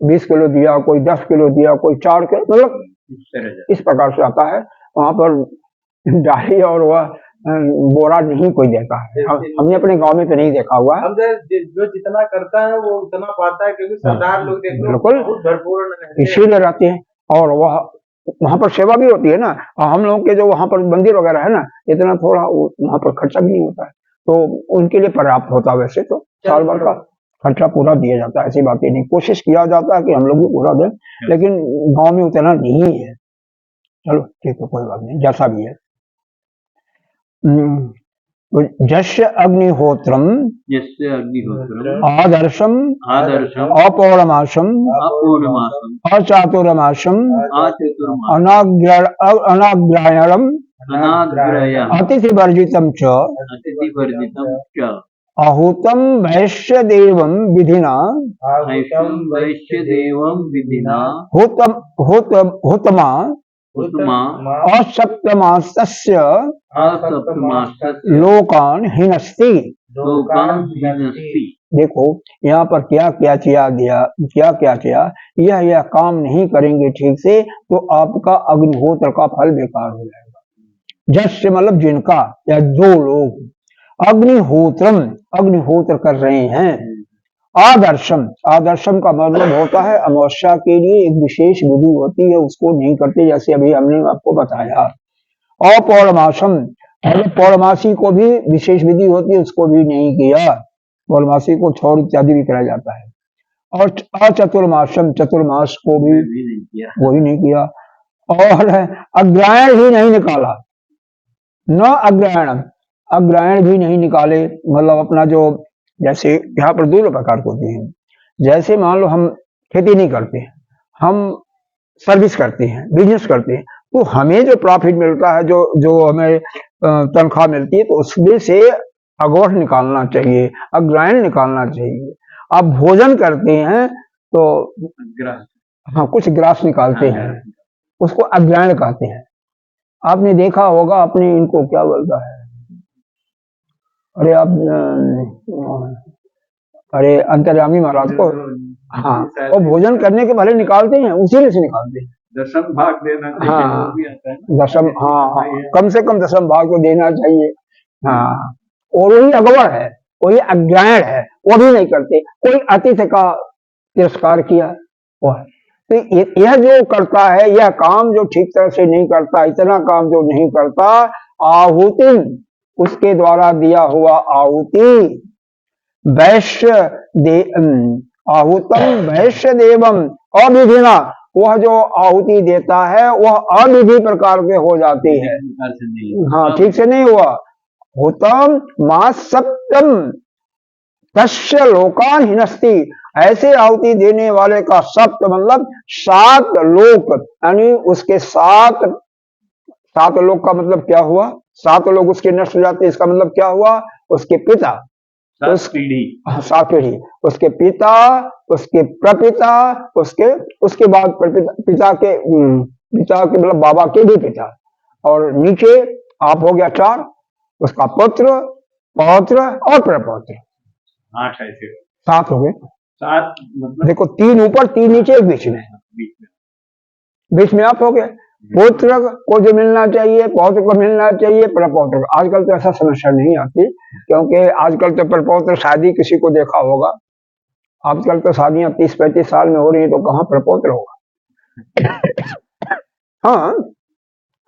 20 किलो दिया, कोई 10 किलो दिया, कोई 4 किलो, मतलब इस प्रकार से आता है। वहां पर डाली और वह बोरा नहीं कोई देता है। हमने अपने गांव में तो नहीं देखा हुआ है। जो जितना करता है वो उतना पाता है, क्योंकि सरदार लोग बिल्कुल भरपूर इसीलिए रहते हैं। और वह वहां पर सेवा भी होती है ना, और हम लोग के जो वहां पर मंदिर वगैरह है ना, इतना थोड़ा वहां पर खर्चा भी नहीं होता है, तो उनके लिए पर्याप्त होता है। वैसे तो साल भर का खर्चा पूरा दिया जाता है, ऐसी बातें नहीं। कोशिश किया जाता है कि हम लोग भी पूरा दें, लेकिन गांव में उतना नहीं है। चलो ठीक है, कोई बात नहीं, जैसा भी है। जस्य अग्निहोत्रम आदर्शम अपौर्णमास्यम अचातुर्मास्यम अनाग्रहणम अतिथिवर्जितम च आहूतम वैश्य देवम विधिना हुतमा असप्तमास्य लोकान हिनस्ति। देखो यहाँ पर क्या क्या किया, यह काम नहीं करेंगे ठीक से, तो आपका अग्निहोत्र का फल बेकार हो जाएगा। जस्य मतलब जिनका, या जो लोग अग्निहोत्र कर रहे हैं, आदर्शम, आदर्शम का मतलब होता है अमावस्या के लिए एक विशेष विधि होती है, उसको नहीं करते, जैसे अभी हमने आपको बताया। और पौर्णमासम, मतलब पौर्णमासी को भी विशेष विधि होती है, उसको भी नहीं किया, पौर्णमासी को छोड़ इत्यादि भी कराया जाता है। और चतुर्मासम, चतुर्मास को भी नहीं किया। वो भी नहीं किया। और अग्रायण भी नहीं निकाला, न अग्रायण, अग्रायण भी नहीं निकाले, मतलब अपना जो, जैसे यहाँ पर दो प्रकार के होते हैं, जैसे मान लो हम खेती नहीं करते, हम सर्विस करते हैं, बिजनेस करते हैं, तो हमें जो प्रॉफिट मिलता है, जो जो हमें तनख्वाह मिलती है, तो उसमें से अगोट निकालना चाहिए, अग्रायण निकालना चाहिए। आप भोजन करते हैं तो ग्रास। हाँ कुछ ग्रास निकालते हाँ, हैं, उसको अग्रायण कहते हैं। आपने देखा होगा, अपने इनको क्या बोलता है, अरे आप अरे अंतर्यामी महाराज को, हाँ, वो भोजन करने के पहले निकालते हैं, उसी में से निकालते हैं। दशम भाग देना चाहिए, हाँ वो भी आता है ना। दशम, हाँ कम से कम दशम भाग को देना चाहिए। हाँ, और वही अगवड़ है, वही अग्रायण है, वो भी नहीं करते। कोई अतिथि का तिरस्कार किया, वह तो यह जो करता है, यह काम जो ठीक तरह से नहीं करता, इतना काम जो नहीं करता, आहुति, उसके द्वारा दिया हुआ आहुति, वैश्य दे आहुतम वैश्य देवम अविधिना, वह जो आहुति देता है वह अविधि प्रकार के हो जाती है। हाँ ठीक से नहीं हुआ। हुतम मां सप्तम तस्य लोकान हिनस्ति, ऐसे आहुति देने वाले का सप्त मतलब 7 लोक, यानी उसके 7 लोक का मतलब क्या हुआ, 7 लोग उसके नष्ट हो जाते, इसका मतलब क्या हुआ, उसके पिता, 7 पीढ़ी, 7 पीढ़ी, उसके पिता, उसके प्रपिता, उसके बाद पिता के मतलब बाबा के भी पिता, और नीचे आप हो गया 4, उसका पुत्र, पौत्र और प्रपौत्र, 8 ऐसे 7 हो गए। 7 मतलब देखो 3 ऊपर 3 नीचे, एक बीच में, बीच में आप हो गए। पुत्र को जो मिलना चाहिए, पौत्र को मिलना चाहिए, प्रपौत्र को। आजकल तो ऐसा समस्या नहीं आती, क्योंकि आजकल तो प्रपौत्र शादी किसी को देखा होगा, आजकल तो शादियां 30-35 साल में हो रही हैं, तो कहाँ प्रपौत्र होगा। हाँ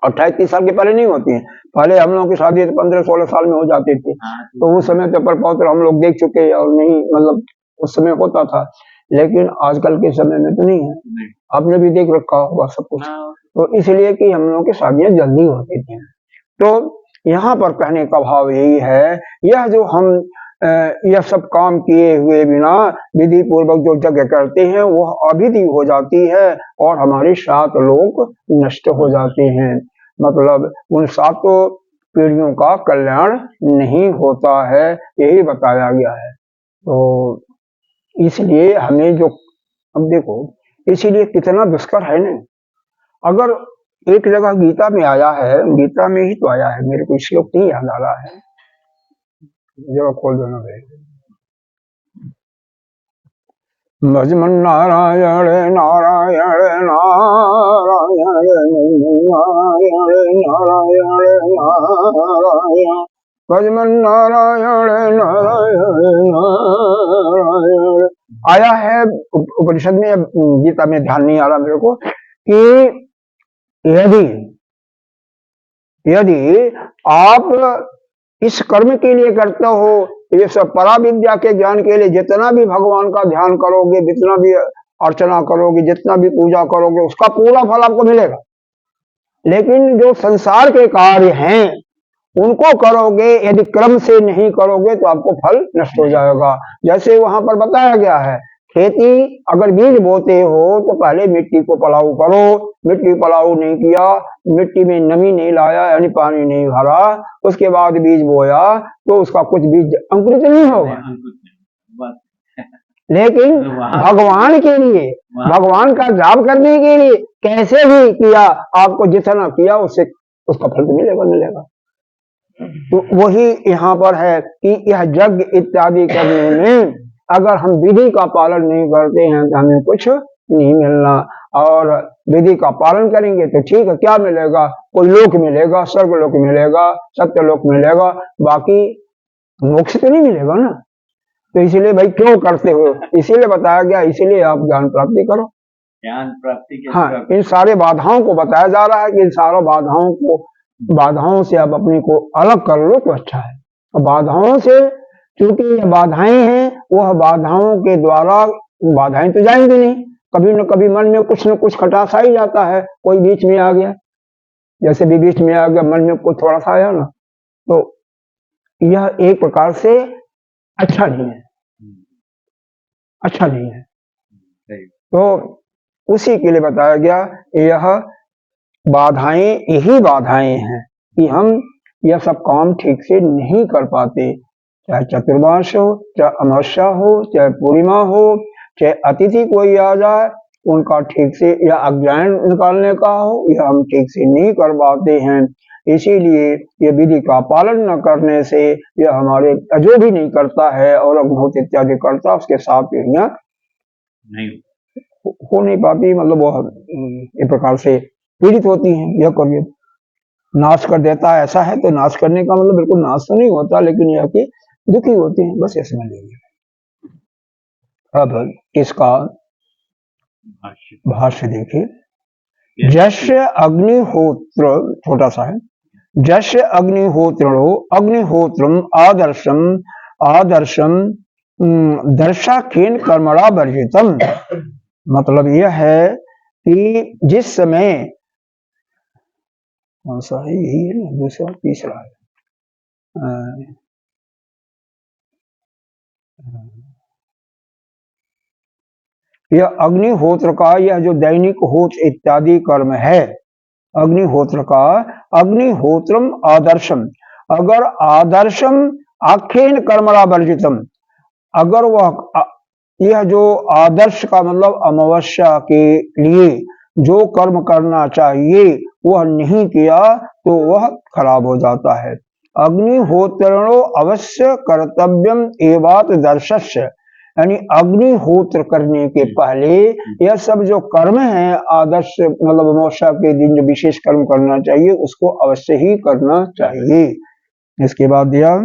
28-30 साल के पहले नहीं होती है, पहले हम लोगों की शादी 15-16 साल में हो जाती थी, तो उस समय तो प्रपौत्र हम लोग देख चुके, और नहीं मतलब उस समय होता था, लेकिन आजकल के समय में तो नहीं है। आपने भी देख रखा होगा सब कुछ, तो इसलिए कि हम लोगों की शादियां जल्दी होती थी। तो यहाँ पर कहने का भाव यही है, यह जो हम यह सब काम किए हुए बिना विधि पूर्वक जो यज्ञ करते हैं, वह अविधि हो जाती है, और हमारे 7 लोग नष्ट हो जाते हैं, मतलब उन 7 पीढ़ियों का कल्याण नहीं होता है, यही बताया गया है। तो इसलिए हमें जो, अब देखो इसीलिए कितना दुष्कर है ना, अगर एक जगह गीता में आया है, गीता में ही तो आया है, मेरे को श्लोक नहीं याद आ रहा है, जगह खोल देना भाई। भजमन नारायण नारायण नारायण नारायण नारायण नारायण, भजमन नारायण नारायण नारायण, आया है उपनिषद में, गीता में ध्यान नहीं आ रहा मेरे को, कि यदि आप इस कर्म के लिए करते हो, ये सब पराविद्या के ज्ञान के लिए जितना भी भगवान का ध्यान करोगे, जितना भी अर्चना करोगे, जितना भी पूजा करोगे, उसका पूरा फल आपको मिलेगा। लेकिन जो संसार के कार्य हैं उनको करोगे, यदि क्रम से नहीं करोगे तो आपको फल नष्ट हो जाएगा। जैसे वहां पर बताया गया है, खेती अगर बीज बोते हो तो पहले मिट्टी को पलाऊ करो, मिट्टी पलाऊ नहीं किया, मिट्टी में नमी नहीं लाया, यानी पानी नहीं भरा, उसके बाद बीज बोया, तो उसका कुछ बीज अंकुरित नहीं होगा। लेकिन भगवान के लिए, भगवान का जाप करने के लिए कैसे भी किया, आपको जितना किया उससे उसका फल मिलेगा। तो वही यहाँ पर है कि यह यज्ञ इत्यादि करने में अगर हम विधि का पालन नहीं करते हैं तो हमें कुछ नहीं मिलना, और विधि का पालन करेंगे तो ठीक है, क्या मिलेगा, कोई लोक मिलेगा, स्वर्ग लोक मिलेगा, सत्य लोक मिलेगा, बाकी मोक्ष तो नहीं मिलेगा ना। तो इसीलिए भाई क्यों करते हो, इसीलिए बताया गया, इसीलिए आप ज्ञान प्राप्ति करो। ज्ञान प्राप्ति के हाँ, इन सारे बाधाओं को बताया जा रहा है कि इन सारों बाधाओं से आप अपने को अलग कर लो तो अच्छा है। और बाधाओं से, क्योंकि ये बाधाएं हैं, वह बाधाओं के द्वारा, बाधाएं तो जाएंगी नहीं, कभी न कभी मन में कुछ न कुछ खटास आ ही जाता है, कोई बीच में आ गया, जैसे भी बीच में आ गया मन में कुछ थोड़ा सा आया ना, तो यह एक प्रकार से अच्छा नहीं है, अच्छा नहीं है। सही। तो उसी के लिए बताया गया, यह बाधाएं, यही बाधाएं हैं कि हम यह सब काम ठीक से नहीं कर पाते, चाहे चतुर्मास हो, चाहे अमावस्या हो, चाहे पूर्णिमा हो, चाहे अतिथि कोई आ जाए उनका ठीक से, या अज्ञान निकालने का हो, यह हम ठीक से नहीं कर पाते हैं। इसीलिए ये विधि का पालन न करने से यह हमारे, जो भी नहीं करता है और अग्निहोत्र इत्यादि करता, उसके साथ पीढ़ियां नहीं हो नहीं पाती, मतलब वह एक प्रकार से पीड़ित होती हैं। यह करिए नाश कर देता है, ऐसा है तो नाश करने का मतलब बिल्कुल नाश तो नहीं होता, लेकिन यह कि दुखी होते हैं, बस इसमें लेंगे। अब इसका भाष्य देखिए। जस्य अग्निहोत्र, छोटा सा है, जस्य अग्निहोत्रो अग्निहोत्रम आदर्शम दर्शाखेन कर्मणा वर्जितम। मतलब यह है कि जिस समय, कौन सा है, यही है ना, दूसरा तीसरा है, यह अग्निहोत्र का, यह जो दैनिक होत्र इत्यादि कर्म है, अग्निहोत्र का, अग्निहोत्रम आदर्शम, अगर आदर्शम आख्येन कर्मणा वर्जितम, अगर वह, यह जो आदर्श का मतलब अमावस्या के लिए जो कर्म करना चाहिए वह नहीं किया तो वह खराब हो जाता है। अग्निहोत्रणो अवश्य कर्तव्यम एवात दर्शस्य, यानी अग्निहोत्र करने के पहले यह सब जो कर्म है, आदर्श मतलब अमावस्या के दिन जो विशेष कर्म करना चाहिए उसको अवश्य ही करना चाहिए। इसके बाद दिया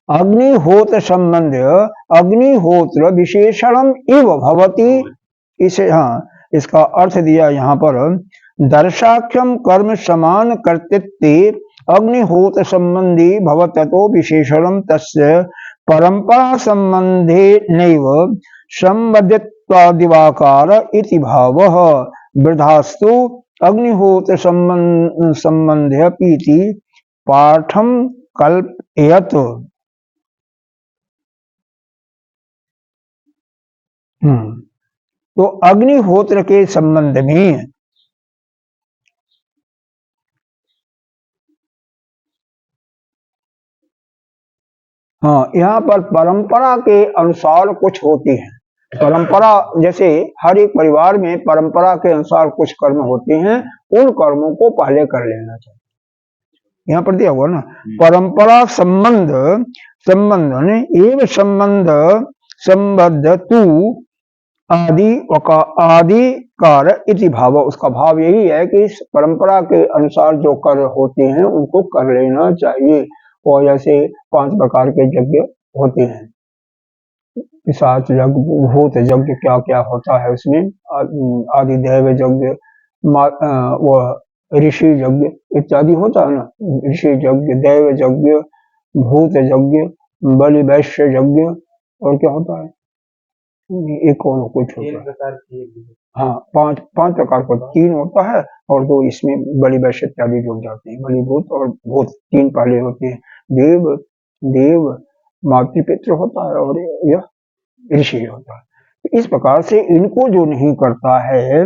अग्निहोत्र संबंध, अग्निहोत्र विशेषणम इव भवति, इसे, हाँ, इसका अर्थ दिया यहाँ पर, दर्शाख्यम कर्म समान कर्तृत्व अग्निहोत्र संबंधी भवतो विशेषणम तस्य परंपरा संबंधे नैव संबद्धित्वादिवाकार इति भावः, वृद्धास्तु अग्निहोत्र संबंध्य पीति पाठम कल्पयत। तो अग्निहोत्र के संबंध में, हाँ, यहाँ पर परंपरा के अनुसार कुछ होती है। परंपरा, जैसे हर एक परिवार में परंपरा के अनुसार कुछ कर्म होते हैं, उन कर्मों को पहले कर लेना चाहिए। यहाँ पर दिया हुआ ना, परंपरा संबंध, एवं संबद्ध तू आदिकार इति भाव, उसका भाव यही है कि इस परंपरा के अनुसार जो कर्म होते हैं उनको कर लेना चाहिए। और जैसे 5 प्रकार के यज्ञ होते हैं, पिशाच यज्ञ, भूत यज्ञ, क्या क्या होता है उसमें, आदिदेव यज्ञ, वह ऋषि यज्ञ इत्यादि होता है ना, ऋषि यज्ञ, देव यज्ञ, भूत यज्ञ, बलि वैश्य यज्ञ, और क्या होता है, एक और कुछ होता है, हाँ, 5 प्रकार का, 3 होता है और 2 इसमें बलि वैश्य इत्यादि जुड़ जाते हैं। बलिभूत और भूत 3 पहले होते हैं, देव मातृपितृ होता है और यह ऋषि होता है। इस प्रकार से इनको जो नहीं करता है,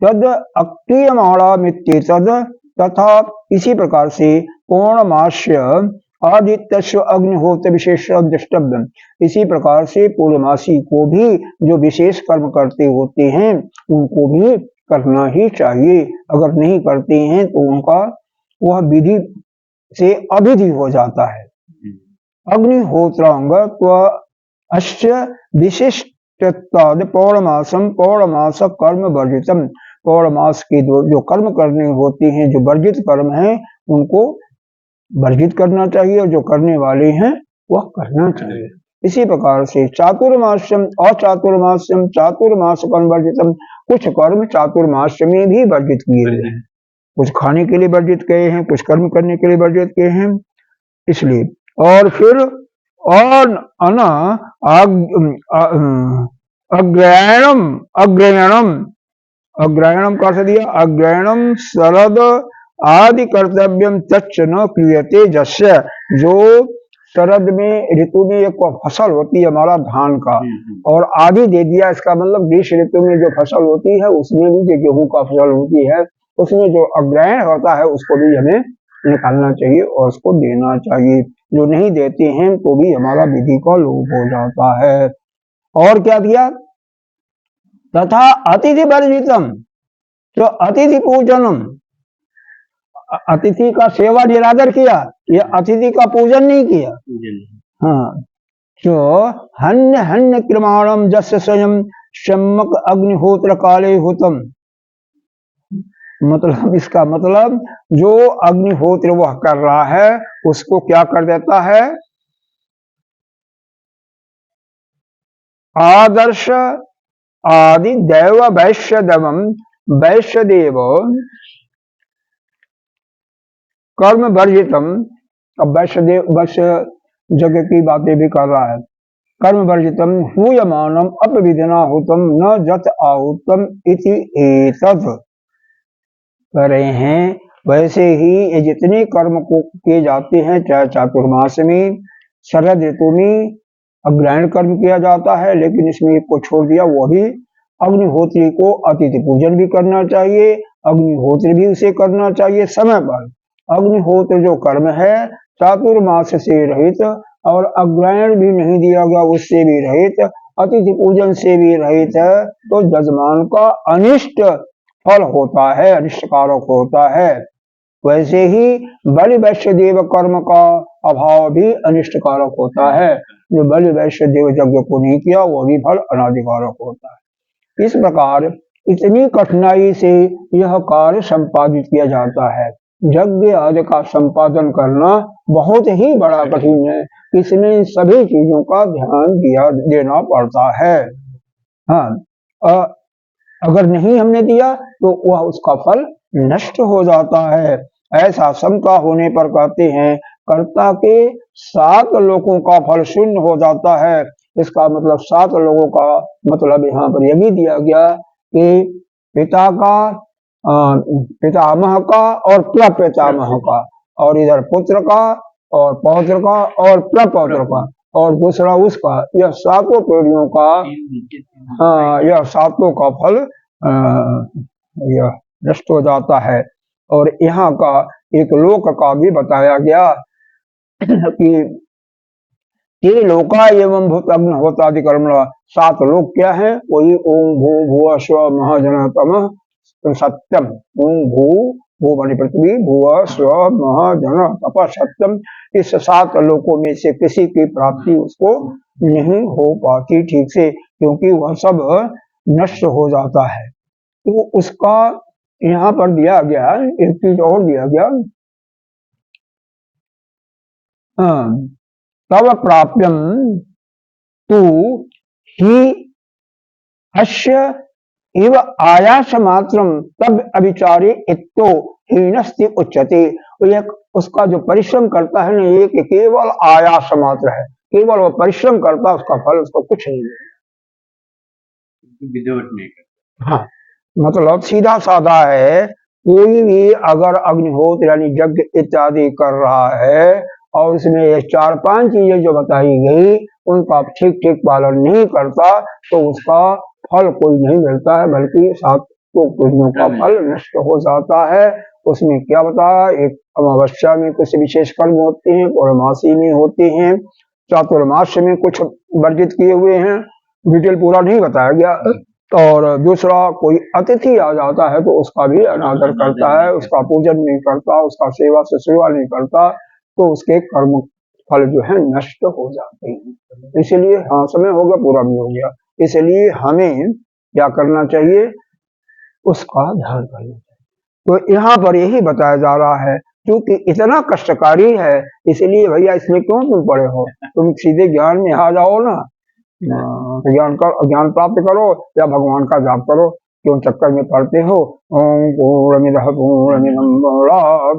तद अक्रियमाणा मित्ते तद, तथा इसी प्रकार से पौर्णमास्य आदित्य अग्निहोत्र विशेष द्रष्टव्य, इसी प्रकार से पूर्णमासी को भी जो विशेष कर्म करते होते हैं उनको भी करना ही चाहिए। अगर नहीं करते हैं तो उनका वह विधि से अविधि हो जाता है। अग्निहोत्रांग अस्य विशिष्टत्वाद पौर्णमासम, पौर्णमास कर्म वर्जितम, पौर्णमास के जो कर्म करने होते हैं, जो वर्जित कर्म हैं उनको वर्जित करना चाहिए, और जो करने वाले हैं वह करना चाहिए। इसी प्रकार से चातुर्मास्यम अचातुर्मास्यम चातुर्मास वर्जितम, कुछ कर्म चातुर्मास में भी वर्जित किए गए हैं, कुछ खाने के लिए वर्जित किए हैं, कुछ कर्म करने के लिए वर्जित किए हैं, इसलिए। और फिर और अना अग्रयणम अग्रयणम अग्रयणम कर दिया, अग्रयणम शरद आदि कर्तव्यम तच्च न क्रियते जस्य, जो शरद में ऋतु में एक फसल होती है हमारा धान का, और आदि दे दिया, इसका मतलब ग्रीष्म ऋतु में जो फसल होती है उसमें भी जो गेहूं का फसल होती है उसमें जो अग्रहण होता है उसको भी हमें निकालना चाहिए और उसको देना चाहिए, जो नहीं देते हैं तो भी हमारा विधि का लोप हो जाता है। और क्या दिया, तथा अतिथि वर्जितम, तो अतिथि पूजनम, अतिथि का सेवा निरादर किया, ये अतिथि का पूजन नहीं किया। हाँ, तो हन्य हन्य क्रमाणम जस्य स्वयं सम्मक अग्निहोत्र काले हुतम, मतलब इसका मतलब जो अग्निहोत्र वह कर रहा है उसको क्या कर देता है, आदर्श आदि दैव वैश्यदेवम वैश्यदेव कर्म वर्जितम, अब वैश्य जगह की बातें भी कर रहा है, कर्म वर्जितम हूयमानम अपविधिना हुतम न जत आहुतम इति एतद कर रहे हैं। वैसे ही ये जितने कर्म को किए जाते हैं, चाहे चातुर्मास में, शरद ऋतु में अग्रहण कर्म किया जाता है, लेकिन इसमें एक को छोड़ दिया, वो भी अग्निहोत्री को अतिथि पूजन भी करना चाहिए, अग्निहोत्र भी उसे करना चाहिए समय पर। अग्निहोत्र जो कर्म है चातुर्मास से रहित और अग्रहण भी नहीं दिया गया उससे भी रहित, अतिथि पूजन से भी रहित है, तो जजमान का अनिष्ट फल होता है, अनिष्टकारक होता है। वैसे ही बलि वैश्य देव कर्म का अभाव भी अनिष्टकारक होता है, जो बलि वैश्य देव यज्ञ को नहीं किया वो भी फल अनादिकारक होता है। इस प्रकार इतनी कठिनाई से यह कार्य संपादित किया जाता है। यज्ञ आदि का संपादन करना बहुत ही बड़ा कठिन है, इसमें सभी चीजों का ध्यान देना पड़ता है। हाँ, अगर नहीं हमने दिया तो वह उसका फल नष्ट हो जाता है। ऐसा शंका होने पर कहते हैं कर्ता के 7 लोगों का फल शून्य हो जाता है। इसका मतलब 7 लोगों का मतलब यहाँ पर यही दिया गया कि पिता का, पितामह का और प्रपितामह का, और इधर पुत्र का और पौत्र का और प्रपौत्र का, और दूसरा उसका, यह 7 पीढ़ियों का, हाँ, यह 7 का फल यह नष्ट हो जाता है। और यहाँ का एक लोक का भी बताया गया कि ये लोका एवं भूत अग्निहोत्रादि कर्म, 7 लोक क्या है, वही ओम भू भुव स्व महाजन तम सत्यम, ओम भू भू माने पृथ्वी, भुव स्व महाजन तप सत्यम, इस 7 लोकों में से किसी की प्राप्ति उसको नहीं हो पाती ठीक से, क्योंकि वह सब नष्ट हो जाता है। तो उसका यहाँ पर दिया गया एक चीज और दिया गया, तब प्राप्यम तू ही अश्य एव आयास मात्रम तब अभिचारे इत्तो हीनस्ति उच्यते। उसका जो परिश्रम करता है ना, ये केवल आयास मात्र है, केवल वो परिश्रम करता है, उसका फल उसको कुछ नहीं है, नहीं करता। हाँ, मतलब सीधा साधा है। कोई भी अगर अग्निहोत्र यानी यज्ञ इत्यादि कर रहा है और उसमें ये 4-5 चीजें जो बताई गई उनका ठीक ठीक पालन नहीं करता तो उसका फल कोई नहीं मिलता है, बल्कि 7 पीढ़ियों का फल नष्ट हो जाता है। उसमें क्या बताया, एक अमावस्या में कुछ विशेष कर्म होते हैं, पौर्णमासी में होते हैं, चातुर्मास में कुछ वर्जित किए हुए हैं, डिटेल पूरा नहीं बताया गया। और दूसरा कोई अतिथि आ जाता है तो उसका भी अनादर करता है, उसका पूजन नहीं करता, उसका सेवा से सेवा नहीं करता, तो उसके कर्म फल जो है नष्ट हो जाते हैं। इसलिए हाँ, समय हो गया, पूरा भी हो गया, इसलिए हमें क्या करना चाहिए, उसका ध्यान करना चाहिए। तो यहाँ पर यही बताया जा रहा है क्योंकि इतना कष्टकारी है, इसलिए भैया इसमें क्यों तुम पड़े हो, तुम सीधे ज्ञान में आ जाओ ना। ज्ञान प्राप्त करो या भगवान का जाप करो, क्यों चक्कर में पड़ते हो। ओम पूर्णमिदः पूर्णमिदं पूर्णात्